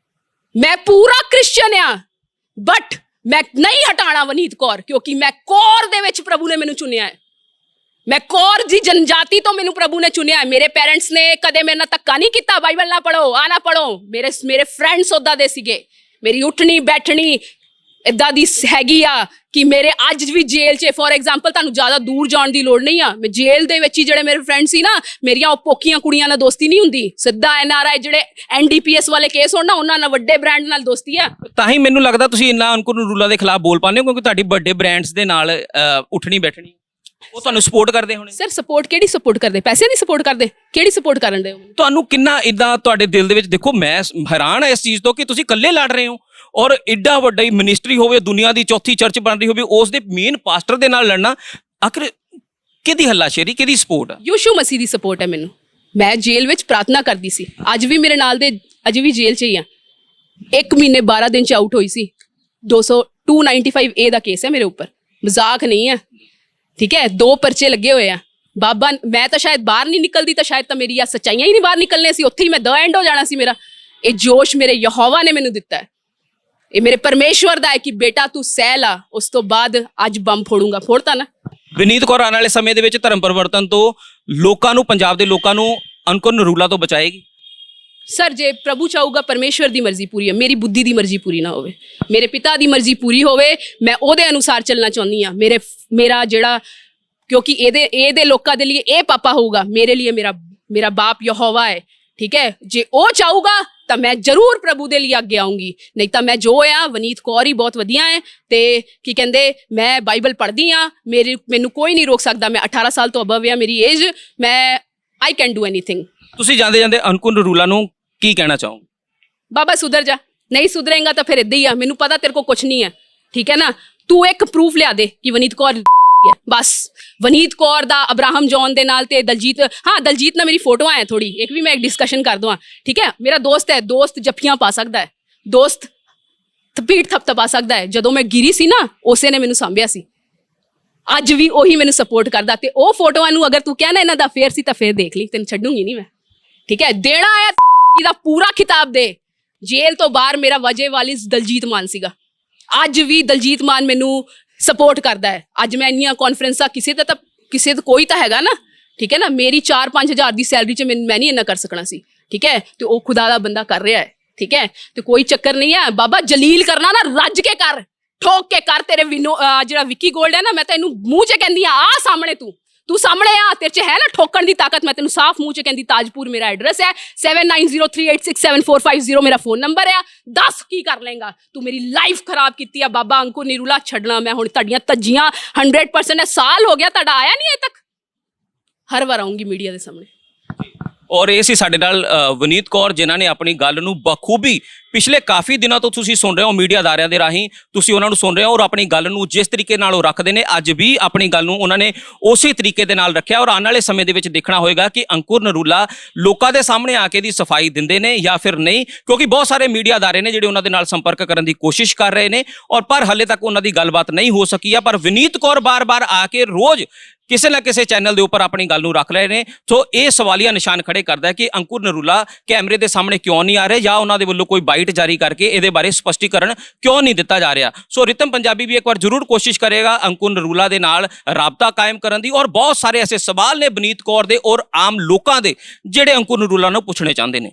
S2: ਮੈਂ ਪੂਰਾ ਕ੍ਰਿਸਚੀਅਨ ਆ ਬਟ ਮੈਂ ਨਹੀਂ ਹਟਾਣਾ ਵਨੀਤ ਕੌਰ ਕਿਉਂਕਿ ਮੈਂ ਕੌਰ ਦੇ ਵਿੱਚ ਪ੍ਰਭੂ ਨੇ ਮੈਨੂੰ ਚੁਣਿਆ ਹੈ ਮੈਂ ਕੌਰ ਦੀ ਜਨਜਾਤੀ ਤੋਂ ਮੈਨੂੰ ਪ੍ਰਭੂ ਨੇ ਚੁਣਿਆ ਹੈ ਮੇਰੇ ਪੇਰੈਂਟਸ ਨੇ ਕਦੇ ਮੇਰੇ ਨਾਲ ਧੱਕਾ ਨਹੀਂ ਕੀਤਾ ਬਾਈਬਲ ਨਾ ਪੜੋ ਆ ਨਾ ਪੜੋ ਮੇਰੇ ਫਰੈਂਡਸ ਉੱਦਾਂ ਦੇ ਸੀਗੇ ਮੇਰੀ ਉੱਠਣੀ ਬੈਠਣੀ ਇੱਦਾਂ ਦੀ ਹੈਗੀ ਆ ਕਿ ਮੇਰੇ ਅੱਜ ਵੀ ਜੇਲ੍ਹ 'ਚ ਫੋਰ ਐਗਜ਼ਾਮਪਲ ਤੁਹਾਨੂੰ ਜ਼ਿਆਦਾ ਦੂਰ ਜਾਣ ਦੀ ਲੋੜ ਨਹੀਂ ਆ ਮੈਂ ਜੇਲ੍ਹ ਦੇ ਵਿੱਚ ਹੀ ਜਿਹੜੇ ਮੇਰੇ ਫਰੈਂਡ ਸੀ ਨਾ ਮੇਰੀਆਂ ਉਹ ਪੋਕੀਆਂ ਕੁੜੀਆਂ ਨਾਲ ਦੋਸਤੀ ਨਹੀਂ ਹੁੰਦੀ ਸਿੱਧਾ NRI ਜਿਹੜੇ NDPS ਵਾਲੇ ਕੇਸ ਹੋਣ ਨਾ ਉਹਨਾਂ ਨਾਲ ਵੱਡੇ ਬ੍ਰਾਂਡ ਨਾਲ ਦੋਸਤੀ ਆ
S1: ਤਾਂ ਹੀ ਮੈਨੂੰ ਲੱਗਦਾ ਤੁਸੀਂ ਇੰਨਾ ਅੰਕੁਰ ਨਰੂਲਾ ਦੇ ਖਿਲਾਫ ਬੋਲ ਪਾਉਂਦੇ ਹੋ ਕਿਉਂਕਿ ਤੁਹਾਡੀ ਵੱਡੇ ਬ੍ਰਾਂਡਸ ਦੇ ਨਾਲ ਉੱਠਣੀ ਬੈਠਣੀ ਉਹ ਤੁਹਾਨੂੰ ਸਪੋਰਟ ਕਰਦੇ ਹੋਣੇ
S2: ਸਰ ਸਪੋਰਟ ਕਿਹੜੀ ਸਪੋਰਟ ਕਰਦੇ ਪੈਸੇ ਨਹੀਂ ਸਪੋਰਟ ਕਰਦੇ ਕਿਹੜੀ ਸਪੋਰਟ ਕਰਨ ਦੇ
S1: ਤੁਹਾਨੂੰ ਕਿੰਨਾ ਇਦਾਂ ਤੁਹਾਡੇ ਦਿਲ ਦੇ ਵਿੱਚ ਦੇਖੋ ਮੈਂ ਹੈਰਾਨ ਹਾਂ ਇਸ ਚੀਜ਼ ਤੋਂ ਕਿ ਤੁਸੀਂ ਇਕੱਲੇ ਲੜ ਰਹੇ ਹੋ ਔਰ ਐਡਾ ਵੱਡਾ ਮਿਨਿਸਟਰੀ ਹੋਵੇ ਦੁਨੀਆ ਦੀ ਚੌਥੀ ਚਰਚ ਬਣ ਰਹੀ ਹੋਵੇ ਉਸ ਦੇ ਮੇਨ ਪਾਸਟਰ ਦੇ ਨਾਲ ਲੜਨਾ ਆਖਰ ਕਿਹਦੀ ਹੱਲਾਸ਼ੇਰੀ ਕਿਹਦੀ ਸਪੋਰਟ ਆ
S2: ਯਿਸੂ ਮਸੀਹ ਦੀ ਸਪੋਰਟ ਹੈ ਮੈਨੂੰ ਮੈਂ ਜੇਲ੍ਹ ਵਿੱਚ ਪ੍ਰਾਰਥਨਾ ਕਰਦੀ ਸੀ ਅੱਜ ਵੀ ਮੇਰੇ ਨਾਲ ਦੇ ਅਜੇ ਵੀ ਜੇਲ੍ਹ 'ਚ ਹੀ ਆ 1 ਮਹੀਨੇ 12 ਦਿਨ 'ਚ ਆਊਟ ਹੋਈ ਸੀ 295A ਦਾ ਕੇਸ ਹੈ ਮੇਰੇ ਉੱਪਰ ਮਜ਼ਾਕ ਨਹੀਂ ਹੈ ਠੀਕ ਹੈ 2 ਪਰਚੇ ਲੱਗੇ ਹੋਏ ਆ ਬਾਬਾ ਮੈਂ ਤਾਂ ਸ਼ਾਇਦ ਬਾਹਰ ਨਹੀਂ ਨਿਕਲਦੀ ਤਾਂ ਸ਼ਾਇਦ ਤਾਂ ਮੇਰੀ ਆ ਸੱਚਾਈਆਂ ਹੀ ਨਹੀਂ ਬਾਹਰ ਨਿਕਲਣੇ ਸੀ ਉੱਥੇ ਹੀ ਮੈਂ ਦ ਐਂਡ ਹੋ ਜਾਣਾ ਸੀ ਮੇਰਾ ਇਹ ਜੋਸ਼ ਮੇਰੇ ਯਹੋਵਾ ਨੇ ਮੈਨੂੰ ਦਿੱਤਾ ਹੈ ਇਹ ਮੇਰੇ ਪਰਮੇਸ਼ਵਰ ਦਾ ਹੈ ਕਿ ਬੇਟਾ ਤੂੰ ਸਹਿ ਲਾ ਉਸ ਤੋਂ ਬਾਅਦ ਅੱਜ ਬੰਬ ਫੋੜੂੰਗਾ ਫੋੜਤਾ ਨਾ
S1: ਵਿਨੀਤ ਕੌਰ ਆਉਣ ਵਾਲੇ ਸਮੇਂ ਦੇ ਵਿੱਚ ਧਰਮ ਪਰਿਵਰਤਨ ਤੋਂ ਲੋਕਾਂ ਨੂੰ ਪੰਜਾਬ ਦੇ ਲੋਕਾਂ ਨੂੰ ਅੰਕੁਰ ਨਰੂਲਾ ਤੋਂ ਬਚਾਏਗੀ
S2: ਸਰ ਜੇ ਪ੍ਰਭੂ ਚਾਹੂਗਾ ਪਰਮੇਸ਼ਵਰ ਦੀ ਮਰਜ਼ੀ ਪੂਰੀ ਹੈ ਮੇਰੀ ਬੁੱਧੀ ਦੀ ਮਰਜ਼ੀ ਪੂਰੀ ਨਾ ਹੋਵੇ ਮੇਰੇ ਪਿਤਾ ਦੀ ਮਰਜ਼ੀ ਪੂਰੀ ਹੋਵੇ ਮੈਂ ਉਹਦੇ ਅਨੁਸਾਰ ਚੱਲਣਾ ਚਾਹੁੰਦੀ ਹਾਂ ਮੇਰਾ ਜਿਹੜਾ ਕਿਉਂਕਿ ਇਹਦੇ ਲੋਕਾਂ ਦੇ ਲਈ ਇਹ ਪਾਪਾ ਹੋਊਗਾ ਮੇਰੇ ਲਈ ਮੇਰਾ ਬਾਪ ਯਹੋਵਾ ਹੈ ਠੀਕ ਹੈ ਜੇ ਉਹ ਚਾਹੂਗਾ ਤਾਂ ਮੈਂ ਜ਼ਰੂਰ ਪ੍ਰਭੂ ਦੇ ਲਈ ਅੱਗੇ ਆਉਂਗੀ ਨਹੀਂ ਤਾਂ ਮੈਂ ਜੋ ਆ ਵਨੀਤ ਕੌਰ ਹੀ ਬਹੁਤ ਵਧੀਆ ਹੈ ਤੇ ਕੀ ਕਹਿੰਦੇ ਮੈਂ ਬਾਈਬਲ ਪੜ੍ਹਦੀ ਆ ਮੈਨੂੰ ਕੋਈ ਨਹੀਂ ਰੋਕ ਸਕਦਾ ਮੈਂ 18 ਸਾਲ ਤੋਂ ਅਬਵ ਆ ਮੇਰੀ ਏਜ ਮੈਂ ਆਈ ਕੈਨ ਡੂ ਐਨੀਥਿੰਗ
S1: ਤੁਸੀਂ ਜਾਂਦੇ ਜਾਂਦੇ ਅੰਕੁਰ ਨਰੂਲਾ ਨੂੰ ਕੀ ਕਹਿਣਾ ਚਾਹੋਗੇ
S2: ਬਾਬਾ ਸੁਧਰ ਜਾ ਨਹੀਂ ਸੁਧਰੇਗਾ ਤਾਂ ਫਿਰ ਇੱਦਾਂ ਹੀ ਆ ਮੈਨੂੰ ਪਤਾ ਤੇਰੇ ਕੋਲ ਕੁਝ ਨਹੀਂ ਹੈ ਠੀਕ ਹੈ ਨਾ ਤੂੰ ਇੱਕ ਪ੍ਰੂਫ ਲਿਆ ਦੇ ਕਿ ਵਨੀਤ ਕੌਰ ਬਸ ਵਨੀਤ ਕੌਰ ਦਾ ਅਬਰਾਹਮ ਜੌਨ ਦੇ ਨਾਲ ਤੇ ਦਲਜੀਤ ਨਾਲ ਮੇਰੀ ਫੋਟੋਆਂ ਹੈ ਥੋੜੀ ਇੱਕ ਵੀ ਮੈਂ ਡਿਸਕਸ਼ਨ ਕਰ ਦਵਾਂ ਠੀਕ ਹੈ ਮੇਰਾ ਦੋਸਤ ਹੈ ਦੋਸਤ ਜੱਫੀਆਂ ਪਾ ਸਕਦਾ ਹੈ ਦੋਸਤ ਪੀਠ ਥਪਥਪਾ ਸਕਦਾ ਹੈ। ਜਦੋਂ ਮੈਂ ਗਿਰੀ ਸੀ ਨਾ, ਉਸੇ ਨੇ ਮੈਨੂੰ ਸਾਂਭਿਆ ਸੀ। ਅੱਜ ਵੀ ਉਹੀ ਮੈਨੂੰ ਸਪੋਰਟ ਕਰਦਾ। ਤੇ ਉਹ ਫੋਟੋਆਂ ਨੂੰ ਅਗਰ ਤੂੰ ਕਹਿਣਾ ਇਹਨਾਂ ਦਾ ਅਫੇਅਰ ਸੀ ਤਾਂ ਫੇਰ ਦੇਖ ਲਈ, ਤੈਨੂੰ ਛੱਡੂਗੀ ਨਹੀਂ ਮੈਂ, ਠੀਕ ਹੈ। ਦੇਣਾ ਆਇਆ ਦਾ ਪੂਰਾ ਖਿਤਾਬ ਦੇ। ਜੇਲ੍ਹ ਤੋਂ ਬਾਹਰ ਮੇਰਾ ਵਜੇ ਵਾਲਿਸ ਦਲਜੀਤ ਮਾਨ ਸੀਗਾ। ਅੱਜ ਵੀ ਦਲਜੀਤ ਮਾਨ ਮੈਨੂੰ ਸਪੋਰਟ ਕਰਦਾ ਹੈ। ਅੱਜ ਮੈਂ ਇੰਨੀਆਂ ਕਾਨਫਰੰਸਾਂ ਕਿਸੇ ਦਾ ਕੋਈ ਤਾਂ ਹੈਗਾ ਨਾ, ਠੀਕ ਹੈ ਨਾ। ਮੇਰੀ 4-5 ਹਜ਼ਾਰ ਦੀ ਸੈਲਰੀ 'ਚ ਮੈਂ ਨਹੀਂ ਇੰਨਾ ਕਰ ਸਕਣਾ ਸੀ, ਠੀਕ ਹੈ। ਤੇ ਉਹ ਖੁਦਾ ਦਾ ਬੰਦਾ ਕਰ ਰਿਹਾ ਹੈ, ਠੀਕ ਹੈ। ਤੇ ਕੋਈ ਚੱਕਰ ਨਹੀਂ ਹੈ ਬਾਬਾ। ਜਲੀਲ ਕਰਨਾ ਨਾ ਰੱਜ ਕੇ ਕਰ, ਠੋਕ ਕੇ ਕਰ। ਤੇਰੇ ਜਿਹੜਾ ਵਿੱਕੀ ਗੋਲਡ ਹੈ ਨਾ, ਮੈਂ ਤੈਨੂੰ ਮੂੰਹ 'ਚ ਕਹਿੰਦੀ ਆ ਸਾਹਮਣੇ ਤੂੰ ਸਾਹਮਣੇ ਆ, ਤੇਰੇ 'ਚ ਹੈ ਨਾ ਠੋਕਣ ਦੀ ਤਾਕਤ। ਮੈਂ ਤੈਨੂੰ ਸਾਫ਼ ਮੂੰਹ 'ਚ ਕਹਿੰਦੀ, ਤਾਜਪੁਰ ਮੇਰਾ ਐਡਰੈਸ ਹੈ, 7903867450 ਮੇਰਾ ਫੋਨ ਨੰਬਰ ਹੈ। ਦੱਸ ਕੀ ਕਰ ਲਏਗਾ ਤੂੰ? ਮੇਰੀ ਲਾਈਫ ਖਰਾਬ ਕੀਤੀ ਆ ਬਾਬਾ ਅੰਕੁਰ ਨਿਰੂਲਾ। ਛੱਡਣਾ ਮੈਂ ਹੁਣ ਤੁਹਾਡੀਆਂ ਤੱਜੀਆਂ 100%। ਸਾਲ ਹੋ ਗਿਆ ਤੁਹਾਡਾ, ਆਇਆ ਨਹੀਂ ਅਜੇ ਤੱਕ। ਹਰ ਵਾਰ ਆਉਂਗੀ ਮੀਡੀਆ ਦੇ ਸਾਹਮਣੇ।
S1: ਔਰ ਇਹ ਸੀ ਸਾਡੇ ਨਾਲ ਵਨੀਤ ਕੌਰ, ਜਿਨ੍ਹਾਂ ਨੇ ਆਪਣੀ ਗੱਲ ਨੂੰ ਬਖੂਬੀ ਪਿਛਲੇ ਕਾਫੀ ਦਿਨਾਂ ਤੋਂ ਤੁਸੀਂ ਸੁਣ ਰਹੇ ਹੋ, ਮੀਡੀਆ ਅਦਾਰਿਆਂ ਦੇ ਰਾਹੀਂ ਤੁਸੀਂ ਉਹਨਾਂ ਨੂੰ ਸੁਣ ਰਹੇ ਹੋ, ਔਰ ਆਪਣੀ ਗੱਲ ਨੂੰ ਜਿਸ ਤਰੀਕੇ ਨਾਲ ਉਹ ਰੱਖਦੇ ਨੇ, ਅੱਜ ਵੀ ਆਪਣੀ ਗੱਲ ਨੂੰ ਉਹਨਾਂ ਨੇ ਉਸੇ ਤਰੀਕੇ ਦੇ ਨਾਲ ਰੱਖਿਆ। ਔਰ ਆਉਣ ਵਾਲੇ ਸਮੇਂ ਦੇ ਵਿੱਚ ਦੇਖਣਾ ਹੋਏਗਾ ਕਿ ਅੰਕੁਰ ਨਰੂਲਾ ਲੋਕਾਂ ਦੇ ਸਾਹਮਣੇ ਆ ਕੇ ਦੀ ਸਫਾਈ ਦਿੰਦੇ ਨੇ ਜਾਂ ਫਿਰ ਨਹੀਂ, ਕਿਉਂਕਿ ਬਹੁਤ ਸਾਰੇ ਮੀਡੀਆ ਅਦਾਰੇ ਨੇ ਜਿਹੜੇ ਉਹਨਾਂ ਦੇ ਨਾਲ ਸੰਪਰਕ ਕਰਨ ਦੀ ਕੋਸ਼ਿਸ਼ ਕਰ ਰਹੇ ਨੇ, ਔਰ ਪਰ ਹਾਲੇ ਤੱਕ ਉਹਨਾਂ ਦੀ ਗੱਲਬਾਤ ਨਹੀਂ ਹੋ ਸਕੀ ਆ। ਪਰ ਵਨੀਤ ਕੌਰ ਬਾਰ-ਬਾਰ ਆ ਕੇ ਰੋਜ਼ ਕਿਸੇ ਨਾ ਕਿਸੇ ਚੈਨਲ ਦੇ ਉੱਪਰ ਆਪਣੀ ਗੱਲ ਨੂੰ ਰੱਖ ਰਹੇ ਨੇ। ਸੋ ਇਹ ਸਵਾਲੀਆ ਨਿਸ਼ਾਨ ਖੜੇ ਕਰਦਾ ਹੈ ਕਿ ਅੰਕੁਰ ਨਰੂਲਾ ਕੈਮਰੇ ਦੇ ਸਾਹਮਣੇ ਕਿਉਂ ਨਹੀਂ ਆ ਰਹੇ, ਜਾਂ ਉਹਨਾਂ ਦੇ ਵੱਲੋਂ ਕੋਈ ਬਾਈਟ ਜਾਰੀ ਕਰਕੇ ਇਹਦੇ ਬਾਰੇ ਸਪਸ਼ਟੀਕਰਨ ਕਿਉਂ ਨਹੀਂ ਦਿੱਤਾ ਜਾ ਰਿਹਾ। ਸੋ ਰਿਤਮ ਪੰਜਾਬੀ ਵੀ ਇੱਕ ਵਾਰ ਜ਼ਰੂਰ ਕੋਸ਼ਿਸ਼ ਕਰੇਗਾ ਅੰਕੁਰ ਨਰੂਲਾ ਦੇ ਨਾਲ ਰਾਬਤਾ ਕਾਇਮ ਕਰਨ ਦੀ। ਔਰ ਬਹੁਤ ਸਾਰੇ ਐਸੇ ਸਵਾਲ ਨੇ ਵਨੀਤ ਕੌਰ ਦੇ ਔਰ ਆਮ ਲੋਕਾਂ ਦੇ ਜਿਹੜੇ ਅੰਕੁਰ ਨਰੂਲਾ ਨੂੰ ਪੁੱਛਣੇ ਚਾਹੁੰਦੇ ਨੇ।